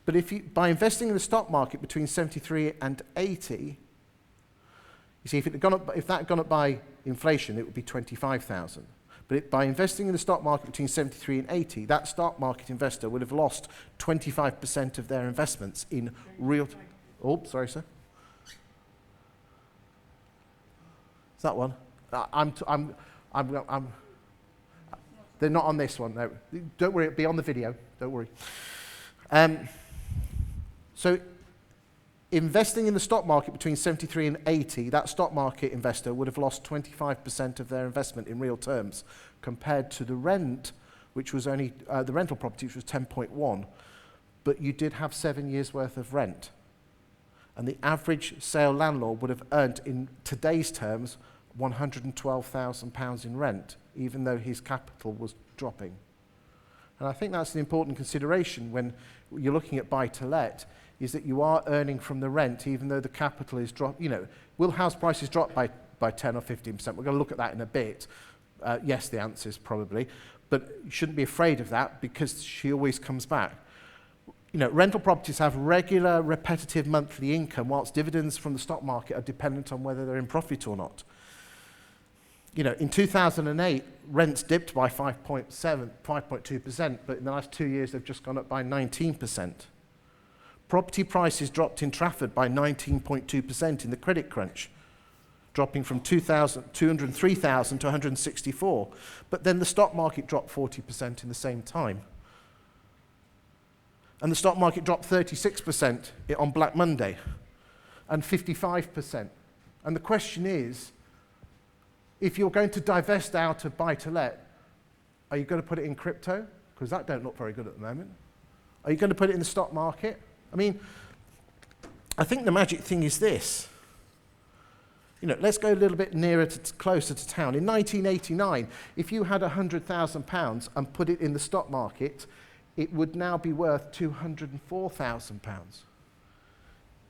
But by investing in the stock market between 73 and 80, you see, if that had gone up by inflation, it would be 25,000. But by investing in the stock market between 73 and 80, that stock market investor would have lost 25% of their investments in real... Oh, sorry, sir. Is that one? They're not on this one, no. Don't worry, it'll be on the video, don't worry. So investing in the stock market between 73 and 80, that stock market investor would have lost 25% of their investment in real terms, compared to the rent, which was only, the rental property, which was 10.1. But you did have 7 years' worth of rent. And the average sale landlord would have earned, in today's terms, £112,000 in rent, even though his capital was dropping. And I think that's an important consideration when you're looking at buy-to-let, is that you are earning from the rent, even though the capital is dropped. You know, will house prices drop by 10 or 15%? We're going to look at that in a bit. Yes, the answer is probably. But you shouldn't be afraid of that, because she always comes back. You know, rental properties have regular, repetitive monthly income, whilst dividends from the stock market are dependent on whether they're in profit or not. You know, in 2008, rents dipped by 5.2%, but in the last 2 years, they've just gone up by 19%. Property prices dropped in Trafford by 19.2% in the credit crunch, dropping from 203,000 to 164. But then the stock market dropped 40% in the same time. And the stock market dropped 36% on Black Monday, and 55%. And the question is, if you're going to divest out of buy-to-let, are you going to put it in crypto? Because that don't look very good at the moment. Are you going to put it in the stock market? I mean, I think the magic thing is this. You know, let's go a little bit closer to town. In 1989, if you had £100,000 and put it in the stock market, it would now be worth £204,000.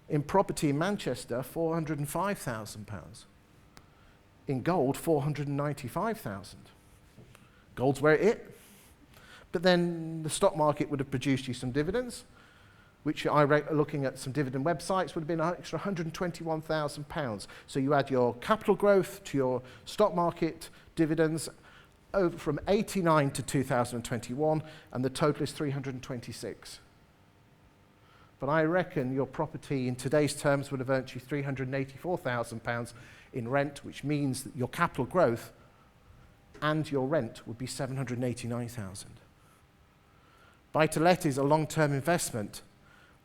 In property in Manchester, £405,000. In gold, $495,000. Gold's where it is. But then the stock market would have produced you some dividends, which looking at some dividend websites would have been an extra £121,000. So you add your capital growth to your stock market dividends over from 89 to 2021, and the total is 326. But I reckon your property in today's terms would have earned you £384,000 in rent, which means that your capital growth and your rent would be $789,000. Buy-to-let is a long-term investment.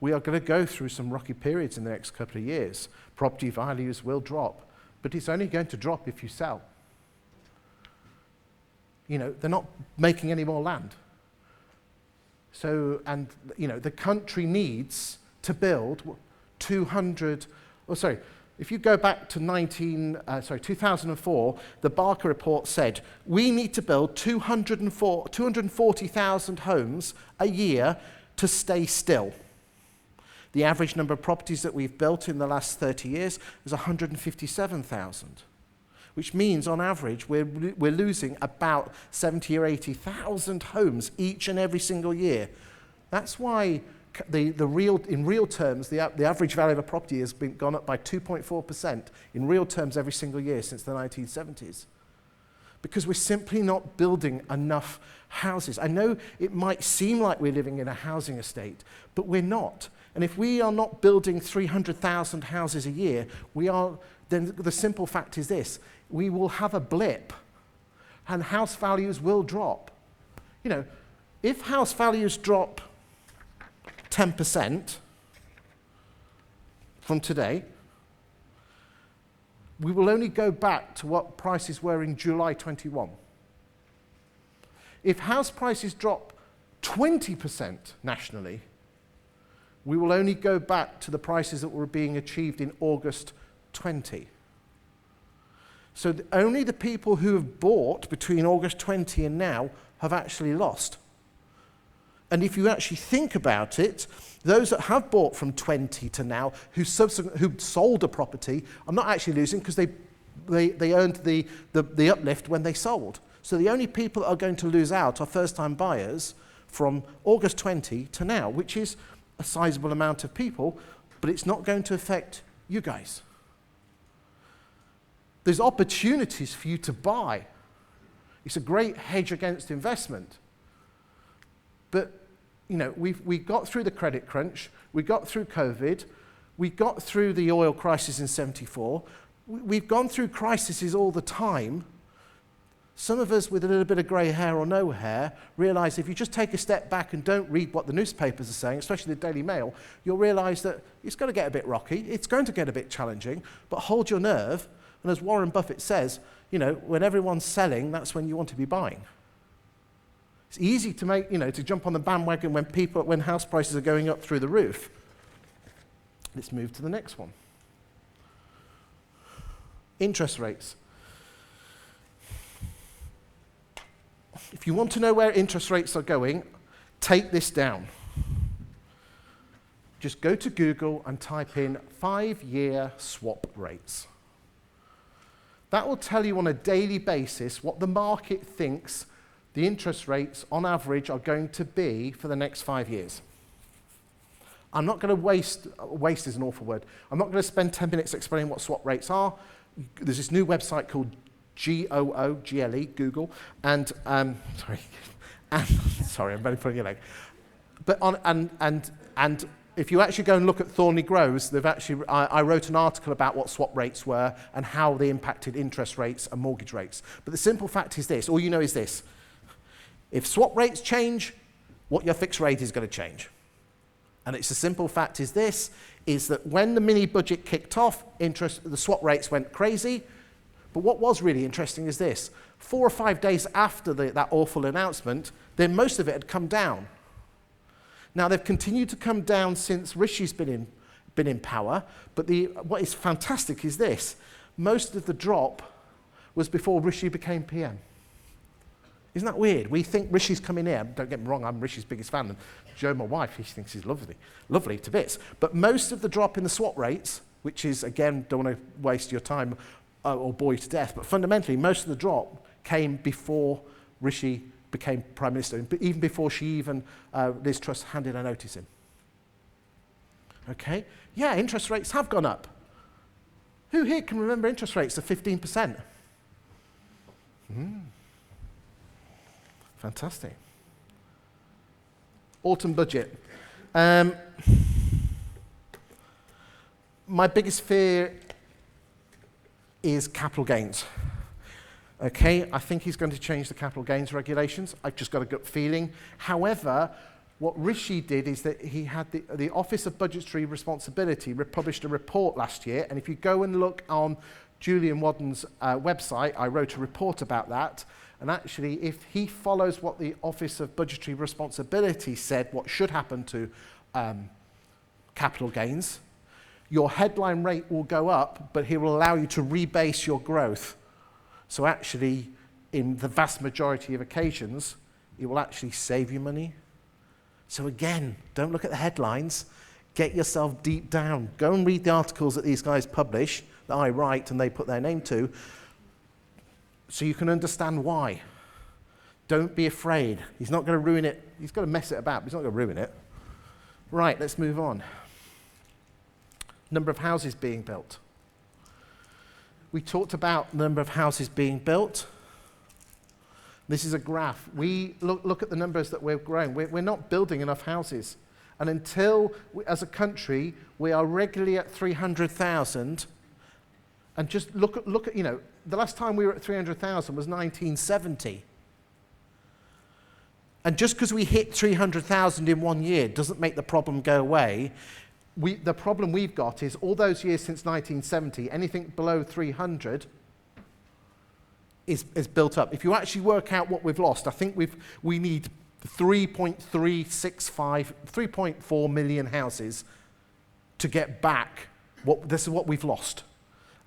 We are going to go through some rocky periods in the next couple of years. Property values will drop, but it's only going to drop if you sell. You know, they're not making any more land. So, and, you know, the country needs to build 200, if you go back to 2004, the Barker report said, we need to build 240,000 homes a year to stay still. The average number of properties that we've built in the last 30 years is 157,000. which means on average we're losing about 70 or 80,000 homes each and every single year. That's why in real terms, the average value of a property has gone up by 2.4% in real terms every single year since the 1970s. Because we're simply not building enough houses. I know it might seem like we're living in a housing estate, but we're not. And if we are not building 300,000 houses a year, then the simple fact is this: we will have a blip, and house values will drop. You know, if house values drop 10% from today, we will only go back to what prices were in July 21. If house prices drop 20% nationally, we will only go back to the prices that were being achieved in August 20. So only the people who have bought between August 20 and now have actually lost. And if you actually think about it, those that have bought from 20 to now, who sold a property, are not actually losing because they earned the uplift when they sold. So the only people that are going to lose out are first-time buyers from August 20 to now, which is a sizable amount of people, but it's not going to affect you guys. There's opportunities for you to buy. It's a great hedge against investment. But you know, we got through the credit crunch, we got through COVID, we got through the oil crisis in '74. We've gone through crises all the time. Some of us with a little bit of grey hair or no hair realise if you just take a step back and don't read what the newspapers are saying, especially the Daily Mail, you'll realise that it's going to get a bit rocky, it's going to get a bit challenging, but hold your nerve. And as Warren Buffett says, you know, when everyone's selling, that's when you want to be buying. It's easy to to jump on the bandwagon when house prices are going up through the roof. Let's move to the next one. Interest rates. If you want to know where interest rates are going, take this down. Just go to Google and type in 5-year swap rates. That will tell you on a daily basis what the market thinks the interest rates on average are going to be for the next 5 years. I'm not going to waste is an awful word. I'm not going to spend 10 minutes explaining what swap rates are. There's this new website called Google, Google, and sorry, I'm very pulling your leg. But and if you actually go and look at Thornley Groves, they've actually I wrote an article about what swap rates were and how they impacted interest rates and mortgage rates. But the simple fact is this: all you know is this. If swap rates change, what your fixed rate is going to change. And it's a simple fact is this, is that when the mini budget kicked off, the swap rates went crazy. But what was really interesting is this: 4 or 5 days after that awful announcement, then most of it had come down. Now they've continued to come down since Rishi's been in power, but what is fantastic is this: most of the drop was before Rishi became PM. Isn't that weird? We think Rishi's coming here. Don't get me wrong, I'm Rishi's biggest fan. And Joe, my wife, she thinks he's lovely to bits. But most of the drop in the swap rates, which is, again, don't want to waste your time or bore you to death, but fundamentally, most of the drop came before Rishi became Prime Minister, even before Liz Truss handed her notice in. Okay? Yeah, interest rates have gone up. Who here can remember interest rates of 15%? Fantastic. Autumn budget. My biggest fear is capital gains. Okay, I think he's going to change the capital gains regulations. I've just got a gut feeling. However, what Rishi did is that he had the Office of Budgetary Responsibility published a report last year, and if you go and look on Julian Wadden's website, I wrote a report about that. And actually, if he follows what the Office of Budgetary Responsibility said, what should happen to capital gains, your headline rate will go up, but he will allow you to rebase your growth. So actually, in the vast majority of occasions, it will actually save you money. So again, don't look at the headlines. Get yourself deep down. Go and read the articles that these guys publish, that I write and they put their name to. so you can understand why. Don't be afraid. He's not going to ruin it. He's going to mess it about, but he's not going to ruin it. Right, let's move on. Number of houses being built. We talked about the number of houses being built. This is a graph. We look at the numbers that we're growing. We're not building enough houses. And until, as a country, we are regularly at 300,000. And just look at, you know, the last time we were at 300,000 was 1970. And just because we hit 300,000 in 1 year doesn't make the problem go away. The problem we've got is all those years since 1970, anything below 300 is built up. If you actually work out what we've lost, I think we need 3.4 million houses to get back. This is what we've lost.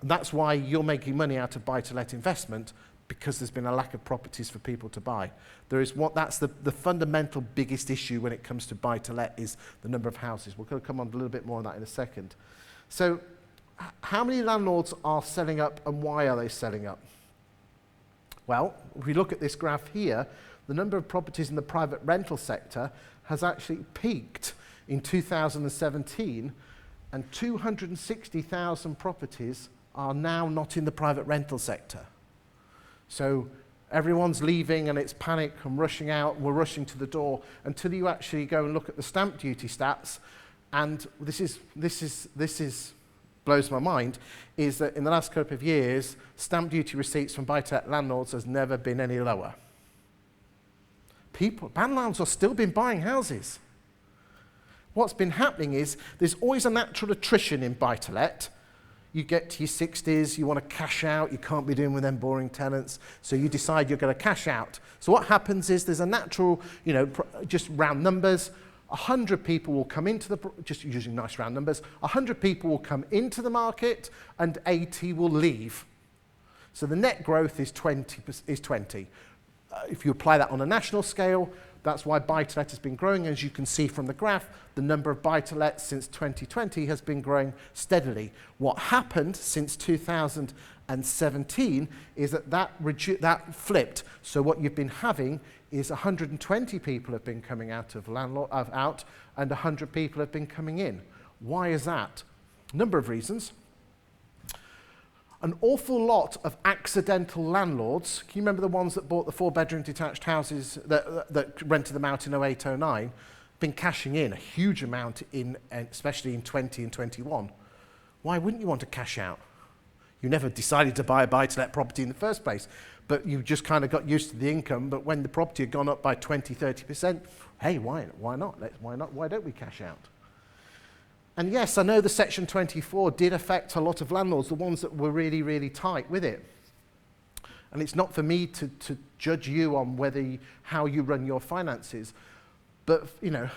And that's why you're making money out of buy-to-let investment, because there's been a lack of properties for people to buy. That's the fundamental biggest issue when it comes to buy-to-let, is the number of houses. We're going to come on a little bit more on that in a second. So how many landlords are selling up, and why are they selling up? Well, if we look at this graph here, the number of properties in the private rental sector has actually peaked in 2017, and 260,000 properties are now not in the private rental sector. So everyone's leaving and it's panic and rushing out, and we're rushing to the door, until you actually go and look at the stamp duty stats. And this blows my mind, is that in the last couple of years, stamp duty receipts from buy-to-let landlords has never been any lower. Landlords have still been buying houses. What's been happening is there's always a natural attrition in buy-to-let. You get to your 60s, you want to cash out, you can't be doing with them boring tenants, so you decide you're going to cash out. So what happens is there's a natural, you know, just round numbers, 100 people will come into just using nice round numbers, 100 people will come into the market and 80 will leave. So the net growth is 20. If you apply that on a national scale, that's why buy-to-let has been growing. As you can see from the graph, the number of buy-to-lets since 2020 has been growing steadily. What happened since 2017 is that flipped. So what you've been having is 120 people have been coming out and 100 people have been coming in. Why is that? A number of reasons. An awful lot of accidental landlords, can you remember the ones that bought the 4-bedroom detached houses that rented them out in 08, 09, been cashing in a huge amount, especially in 20 and 21. Why wouldn't you want to cash out? You never decided to buy a buy-to-let property in the first place, but you just kind of got used to the income. But when the property had gone up by 20, 30%, hey, why not? Why don't we cash out? And yes, I know the Section 24 did affect a lot of landlords, the ones that were really, really tight with it. And it's not for me to judge you on how you run your finances. But, you know,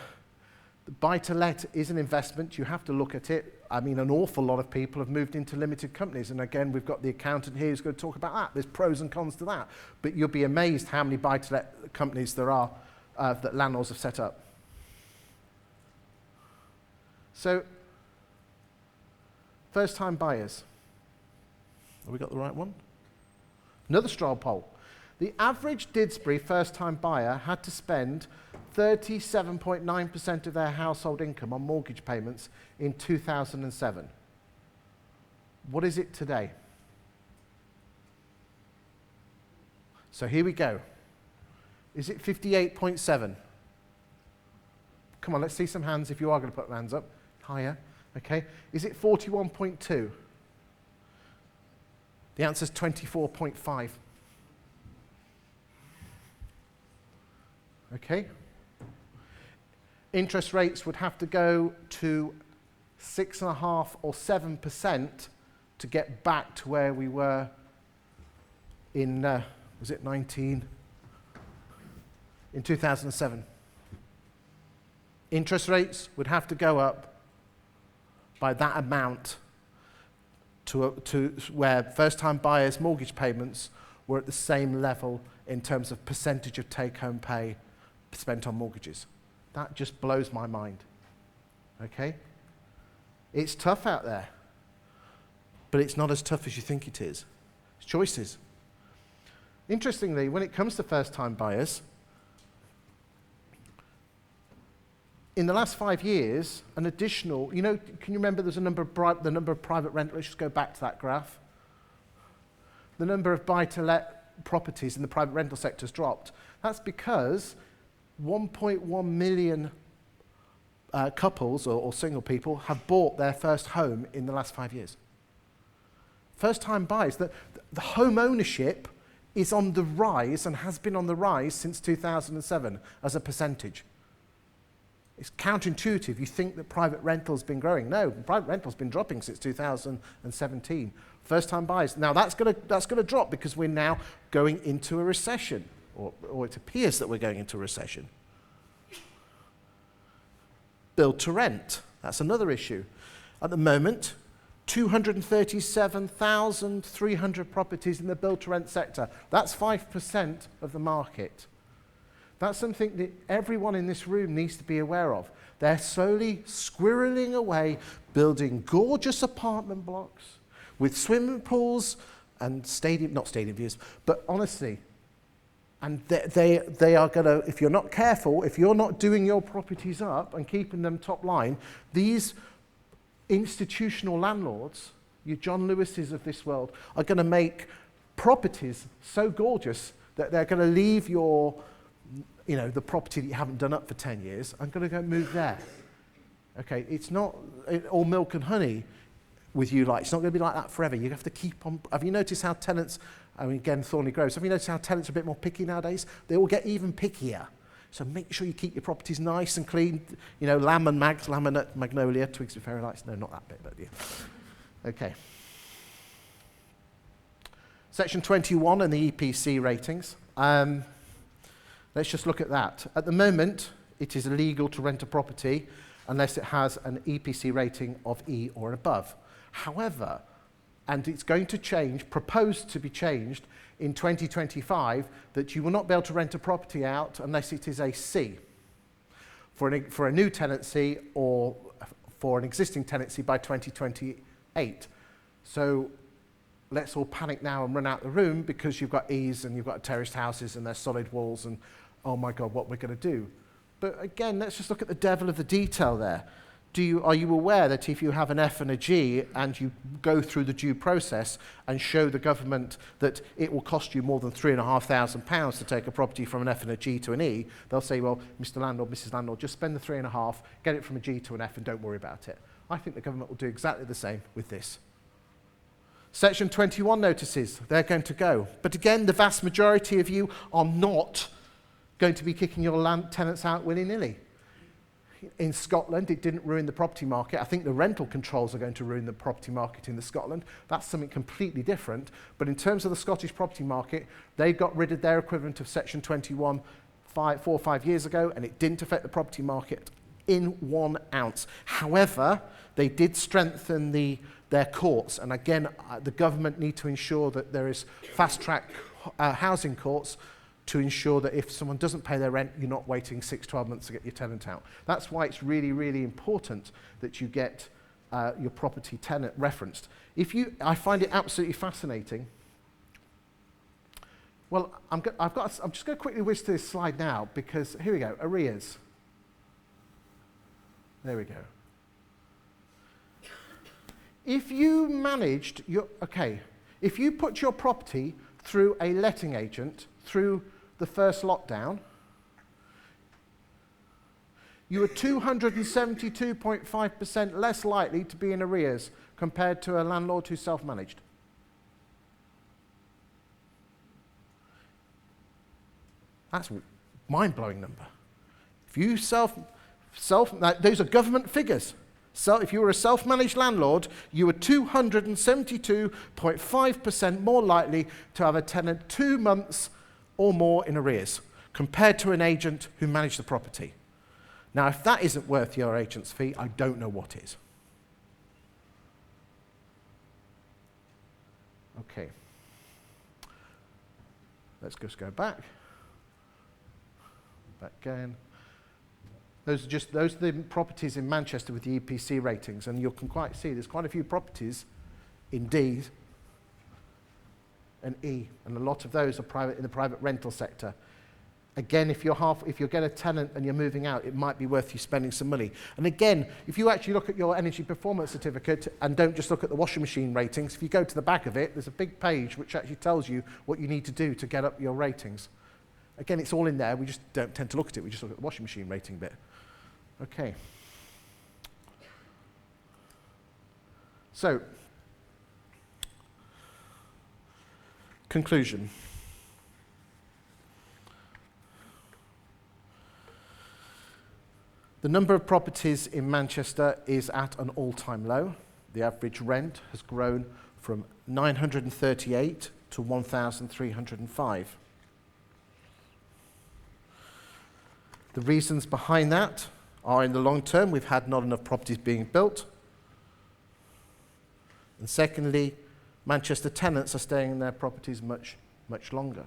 the buy-to-let is an investment. You have to look at it. I mean, an awful lot of people have moved into limited companies. And again, we've got the accountant here who's going to talk about that. There's pros and cons to that. But you'll be amazed how many buy-to-let companies there are that landlords have set up. So, first-time buyers. Have we got the right one? Another straw poll. The average Didsbury first-time buyer had to spend 37.9% of their household income on mortgage payments in 2007. What is it today? So here we go. Is it 58.7? Come on, let's see some hands if you are going to put hands up. Higher. Okay. Is it 41.2? The answer is 24.5. Okay. Interest rates would have to go to 6.5 or 7% to get back to where we were in, was it 19? In 2007. Interest rates would have to go up by that amount to where first-time buyers' mortgage payments were at the same level in terms of percentage of take-home pay spent on mortgages. That just blows my mind. Okay? It's tough out there, but it's not as tough as you think it is. It's choices. Interestingly, when it comes to first-time buyers, in the last 5 years, an additional, can you remember there's the number of private rentals? Let's just go back to that graph. The number of buy-to-let properties in the private rental sector has dropped. That's because 1.1 million couples or single people have bought their first home in the last 5 years. First-time buyers, the home ownership is on the rise and has been on the rise since 2007 as a percentage. It's counterintuitive. You think that private rental's been growing. No, private rental's been dropping since 2017. First-time buyers. Now that's going to drop because we're now going into a recession, or it appears that we're going into a recession. Build to rent. That's another issue. At the moment, 237,300 properties in the build to rent sector. That's 5% of the market. That's something that everyone in this room needs to be aware of. They're slowly squirreling away, building gorgeous apartment blocks with swimming pools and not stadium views, but honestly, and they are going to, if you're not careful, if you're not doing your properties up and keeping them top line, these institutional landlords, you John Lewises of this world, are going to make properties so gorgeous that they're going to leave the property that you haven't done up for 10 years, I'm going to go move there. Okay, it's not all milk and honey with you. It's not going to be like that forever. You have to keep on. Have you noticed how tenants, again, Thorny Groves, have you noticed how tenants are a bit more picky nowadays? They will get even pickier. So make sure you keep your properties nice and clean. Lamb and magnolia, twigs of fairy lights. No, not that bit, but yeah. Okay. Section 21 and the EPC ratings. Let's just look at that. At the moment, it is illegal to rent a property unless it has an EPC rating of E or above. However, and it's going to change, proposed to be changed in 2025, that you will not be able to rent a property out unless it is a C for a new tenancy or for an existing tenancy by 2028. So let's all panic now and run out the room because you've got E's and you've got terraced houses and there's solid walls and oh my God, what we're going to do. But again, let's just look at the devil of the detail there. Are you aware that if you have an F and a G and you go through the due process and show the government that it will cost you more than £3,500 to take a property from an F and a G to an E, they'll say, well, Mr. Landlord, Mrs. Landlord, just spend the 3.5, get it from a G to an F and don't worry about it. I think the government will do exactly the same with this. Section 21 notices, they're going to go. But again, the vast majority of you are not going to be kicking your tenants out willy-nilly. In Scotland, it didn't ruin the property market. I think the rental controls are going to ruin the property market in Scotland. That's something completely different. But in terms of the Scottish property market, they got rid of their equivalent of Section 21 4 or 5 years ago, and it didn't affect the property market in 1 ounce. However, they did strengthen their courts. And again, the government need to ensure that there is fast-track housing courts to ensure that if someone doesn't pay their rent, you're not waiting 6-12 months to get your tenant out. That's why it's really, really important that you get your property tenant referenced. I find it absolutely fascinating. Well, I'm just going to quickly whiz to this slide now because here we go, arrears. There we go. If you managed if you put your property through a letting agent through the first lockdown, you were 272.5% less likely to be in arrears compared to a landlord who's self-managed. That's a mind-blowing number. If you those are government figures. So if you were a self-managed landlord, you were 272.5% more likely to have a tenant 2 months or more in arrears compared to an agent who managed the property. Now, if that isn't worth your agent's fee, I don't know what is. Okay. Let's just go back. Back again. Those are the properties in Manchester with the EPC ratings, and you can quite see there's quite a few properties in D and E, and a lot of those are private in the private rental sector. Again, if you get a tenant and you're moving out, it might be worth you spending some money. And again, if you actually look at your energy performance certificate and don't just look at the washing machine ratings, if you go to the back of it, there's a big page which actually tells you what you need to do to get up your ratings. Again, it's all in there. We just don't tend to look at it. We just look at the washing machine rating bit. Okay. So, conclusion. The number of properties in Manchester is at an all-time low. The average rent has grown from 938 to 1,305. The reasons behind that are, in the long term, we've had not enough properties being built. And secondly, Manchester tenants are staying in their properties much, much longer.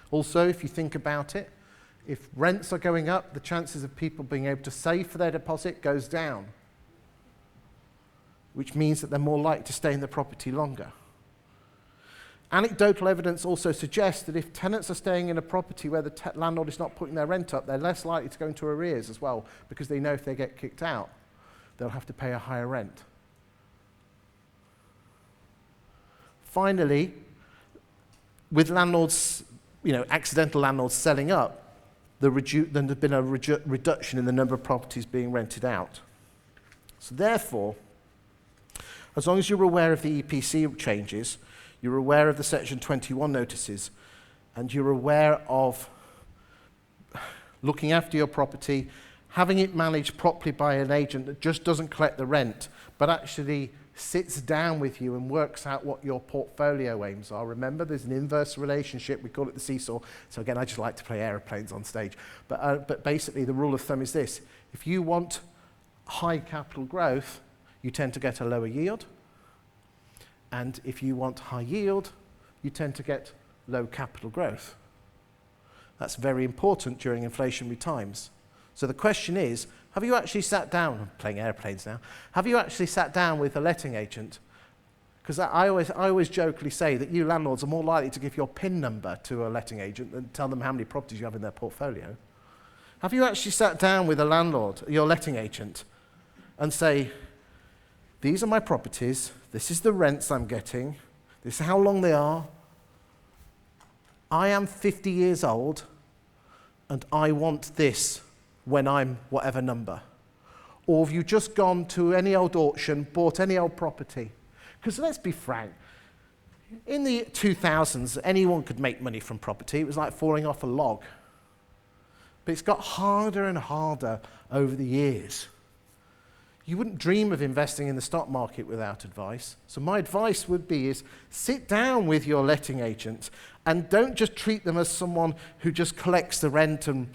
Also, if you think about it, if rents are going up, the chances of people being able to save for their deposit goes down, which means that they're more likely to stay in the property longer. Anecdotal evidence also suggests that if tenants are staying in a property where the landlord is not putting their rent up, they're less likely to go into arrears as well, because they know if they get kicked out, they'll have to pay a higher rent. Finally, with landlords, accidental landlords selling up, then there's been a reduction in the number of properties being rented out. So therefore, as long as you're aware of the EPC changes, you're aware of the Section 21 notices, and you're aware of looking after your property, having it managed properly by an agent that just doesn't collect the rent, but actually sits down with you and works out what your portfolio aims are. Remember, there's an inverse relationship. We call it the seesaw. So again, I just like to play aeroplanes on stage. But basically, the rule of thumb is this. If you want high capital growth, you tend to get a lower yield. And if you want high yield, you tend to get low capital growth. That's very important during inflationary times. So the question is, have you actually sat down, I'm playing airplanes now, have you actually sat down with a letting agent? Because I always jokingly say that you landlords are more likely to give your PIN number to a letting agent than tell them how many properties you have in their portfolio. Have you actually sat down with a landlord, your letting agent, and say, these are my properties, this is the rents I'm getting, this is how long they are, I am 50 years old, and I want this when I'm whatever number? Or have you just gone to any old auction, bought any old property? Because let's be frank, in the 2000s, anyone could make money from property. It was like falling off a log. But it's got harder and harder over the years. You wouldn't dream of investing in the stock market without advice. So my advice would be is sit down with your letting agent and don't just treat them as someone who just collects the rent and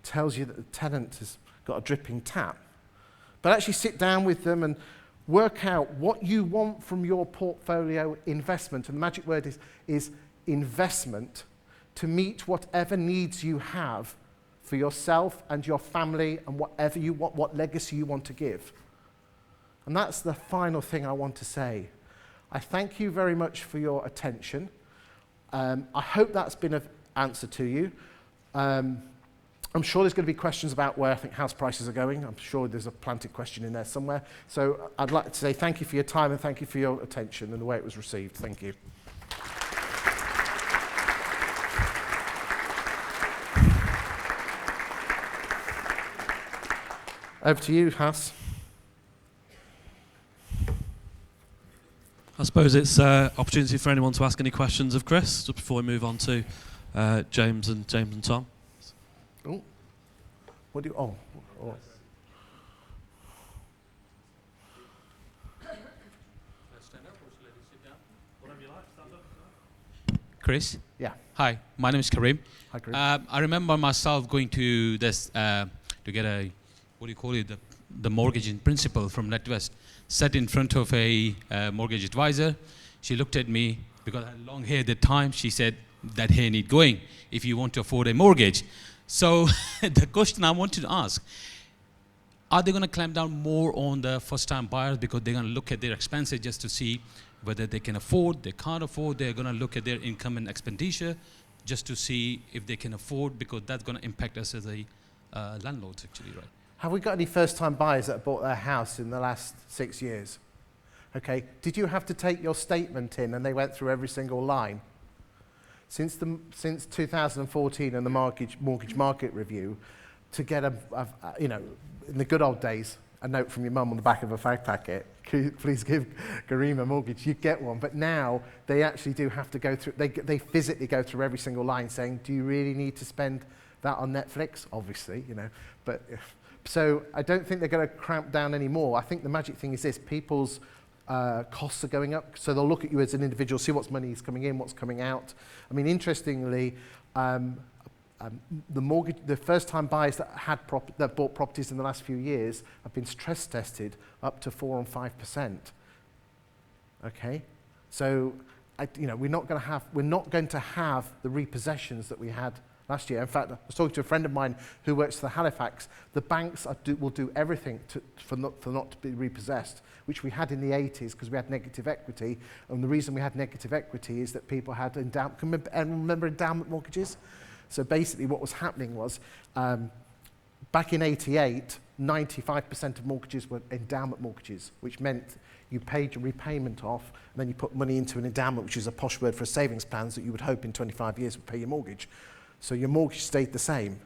tells you that the tenant has got a dripping tap. But actually sit down with them and work out what you want from your portfolio investment. And the magic word is investment to meet whatever needs you have for yourself and your family and whatever you want, what legacy you want to give. And that's the final thing I want to say. I thank you very much for your attention. I hope that's been of answer to you. I'm sure there's going to be questions about where I think house prices are going. I'm sure there's a planted question in there somewhere. So I'd like to say thank you for your time and thank you for your attention and the way it was received. Thank you. Over to you, Has. I suppose it's an opportunity for anyone to ask any questions of Chris, just before we move on to James and Tom. Oh, what do you? Oh. Chris? Yeah. Hi, my name is Karim. Hi, Karim. I remember myself going to this to get a, what do you call it, the mortgage in principle from NetWest. Sat in front of a mortgage advisor. She looked at me, because I had long hair at the time. She said, that hair need going if you want to afford a mortgage. So the question I wanted to ask, Are they going to clamp down more on the first-time buyers because they're going to look at their expenses just to see whether they can afford, they can't afford? They're going to look at their income and expenditure just to see if they can afford, because that's going to impact us as a landlords, actually, right? Have we got any first-time buyers that bought their house in the last 6 years? Okay, did you have to take your statement in and they went through every single line? Since 2014 and the mortgage market review, to get you know, in the good old days, a note from your mum on the back of a fag packet, please give Kareem a mortgage, you get one. But now they actually do have to go through, they physically go through every single line saying, do you really need to spend that on Netflix? Obviously, you know. But so I don't think they're going to cramp down anymore. I think the magic thing is this: people's costs are going up, so they'll look at you as an individual, see what's money is coming in, what's coming out. I mean, interestingly, the first-time buyers that bought properties in the last few years have been stress tested up to 4% and 5%. Okay, so you know, we're not going to have the repossessions that we had last year. In fact, I was talking to a friend of mine who works for Halifax. The banks will do everything for not to be repossessed, which we had in the 80s because we had negative equity. And the reason we had negative equity is that people had remember endowment mortgages? So basically what was happening was, back in 88, 95% of mortgages were endowment mortgages, which meant you paid your repayment off, and then you put money into an endowment, which is a posh word for a savings plan that you would hope in 25 years would pay your mortgage. So your mortgage stayed the same.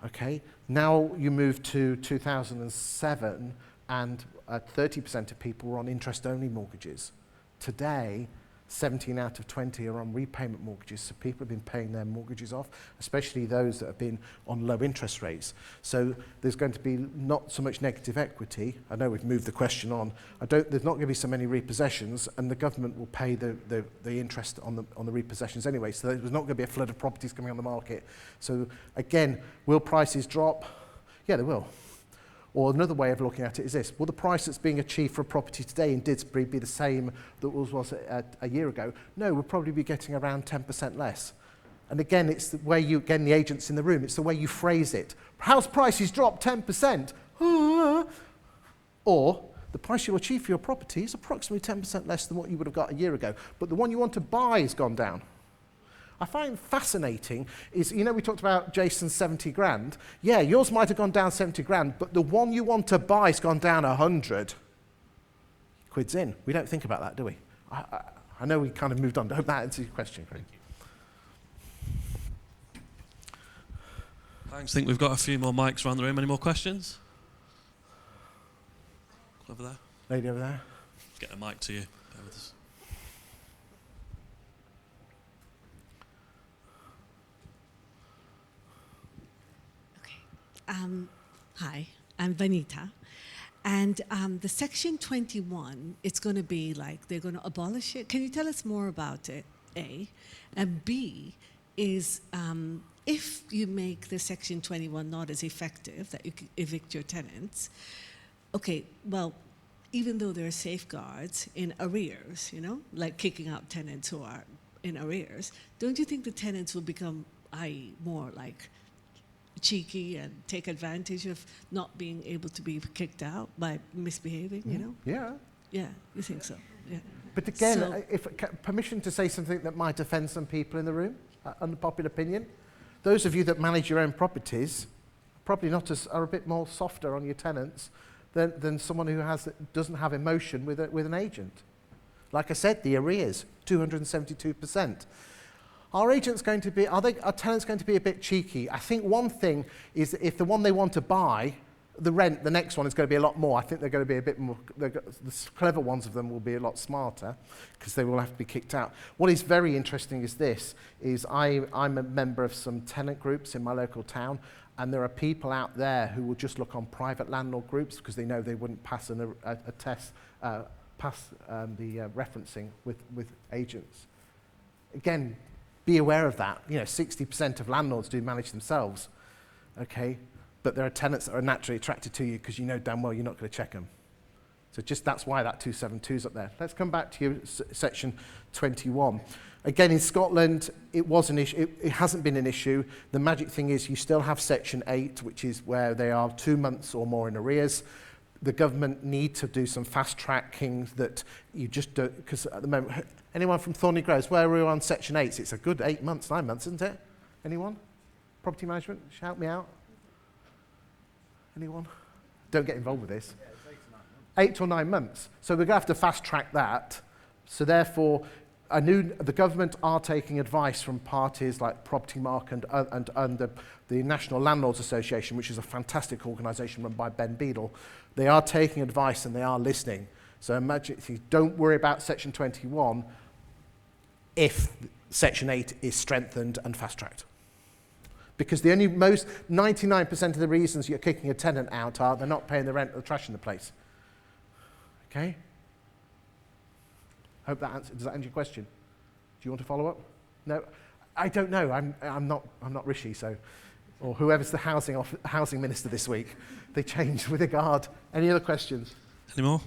Okay, now you move to 2007, and 30% of people were on interest-only mortgages. Today, 17 out of 20 are on repayment mortgages, so people have been paying their mortgages off, especially those that have been on low interest rates. So there's going to be not so much negative equity. I know we've moved the question on. There's not going to be so many repossessions, and the government will pay the interest on the repossessions anyway, so there's not going to be a flood of properties coming on the market. So again, will prices drop? Yeah, they will. Or another way of looking at it is this: will the price that's being achieved for a property today in Didsbury be the same that was a year ago? No, we'll probably be getting around 10% less. And again, it's the way you, again, the agents in the room, it's the way you phrase it. House prices dropped 10%. Or the price you'll achieve for your property is approximately 10% less than what you would have got a year ago. But the one you want to buy has gone down. I find fascinating is, you know, we talked about Jason's 70 grand. Yeah, yours might have gone down 70 grand, but the one you want to buy has gone down 100 quid's in. We don't think about that, do we? I know we kind of moved on. I hope that answers your question, Craig. Thanks. I think we've got a few more mics around the room. Any more questions? Over there. Lady over there. Get a mic to you. Bear with us. Hi, I'm Vanita. And the Section 21, it's going to be like they're going to abolish it. Can you tell us more about it, A? And B is if you make the Section 21 not as effective, that you can evict your tenants, okay, well, even though there are safeguards in arrears, you know, like kicking out tenants who are in arrears, don't you think the tenants will become, more like cheeky and take advantage of not being able to be kicked out by misbehaving, you know? Yeah. Yeah, you think so? Yeah. But again, So- if permission to say something that might offend some people in the room, unpopular opinion, those of you that manage your own properties probably are a bit more softer on your tenants than someone who doesn't have emotion with an agent. Like I said, the arrears, 272%. Are tenants going to be a bit cheeky? I think one thing is that if the one they want to buy, the next one is going to be a lot more. I think they're going to be a bit more, the clever ones of them will be a lot smarter because they will have to be kicked out. What is very interesting is this, I'm a member of some tenant groups in my local town, and there are people out there who will just look on private landlord groups because they know they wouldn't pass a test, pass the referencing with agents. Again, be aware of that. You know, 60% of landlords do manage themselves, okay? But there are tenants that are naturally attracted to you because you know damn well you're not going to check them. So just that's why that 272 is up there. Let's come back to your section 21. Again, in Scotland, it was an issue. It hasn't been an issue. The magic thing is you still have section 8, which is where they are 2 months or more in arrears. The government need to do some fast tracking that you just don't, because at the moment, anyone from Thorney Groves, where are we on section 8? It's a good 8 months, 9 months, isn't it? Anyone? Property management, shout me out. Anyone? Don't get involved with this. Yeah, it's 8 or 9 months. So we're going to have to fast track that. So therefore, the government are taking advice from parties like Property Mark and the National Landlords Association, which is a fantastic organisation run by Ben Beadle. They are taking advice and they are listening. So imagine, don't worry about Section 21 if Section 8 is strengthened and fast-tracked. Because the only 99% of the reasons you're kicking a tenant out are they're not paying the rent or the trash in the place. Okay? Hope that does that answer your question? Do you want to follow up? No? I don't know. I'm not Rishi, so, or whoever's the housing minister this week. They changed with regard. Any other questions? Any more?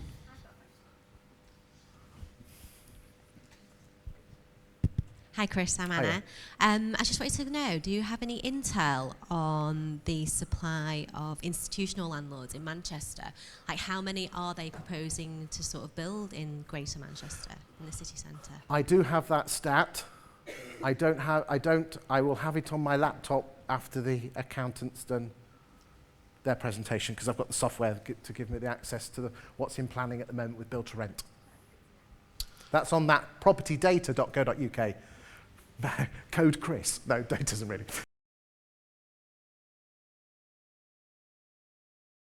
Hi Chris, I'm Anna. I just wanted to know, do you have any intel on the supply of institutional landlords in Manchester? Like how many are they proposing to sort of build in Greater Manchester, in the city centre? I do have that stat. I will have it on my laptop after the accountant's done their presentation, because I've got the software to give me the access to what's in planning at the moment with build to rent. That's on that propertydata.co.uk. Code Chris. No, it doesn't really.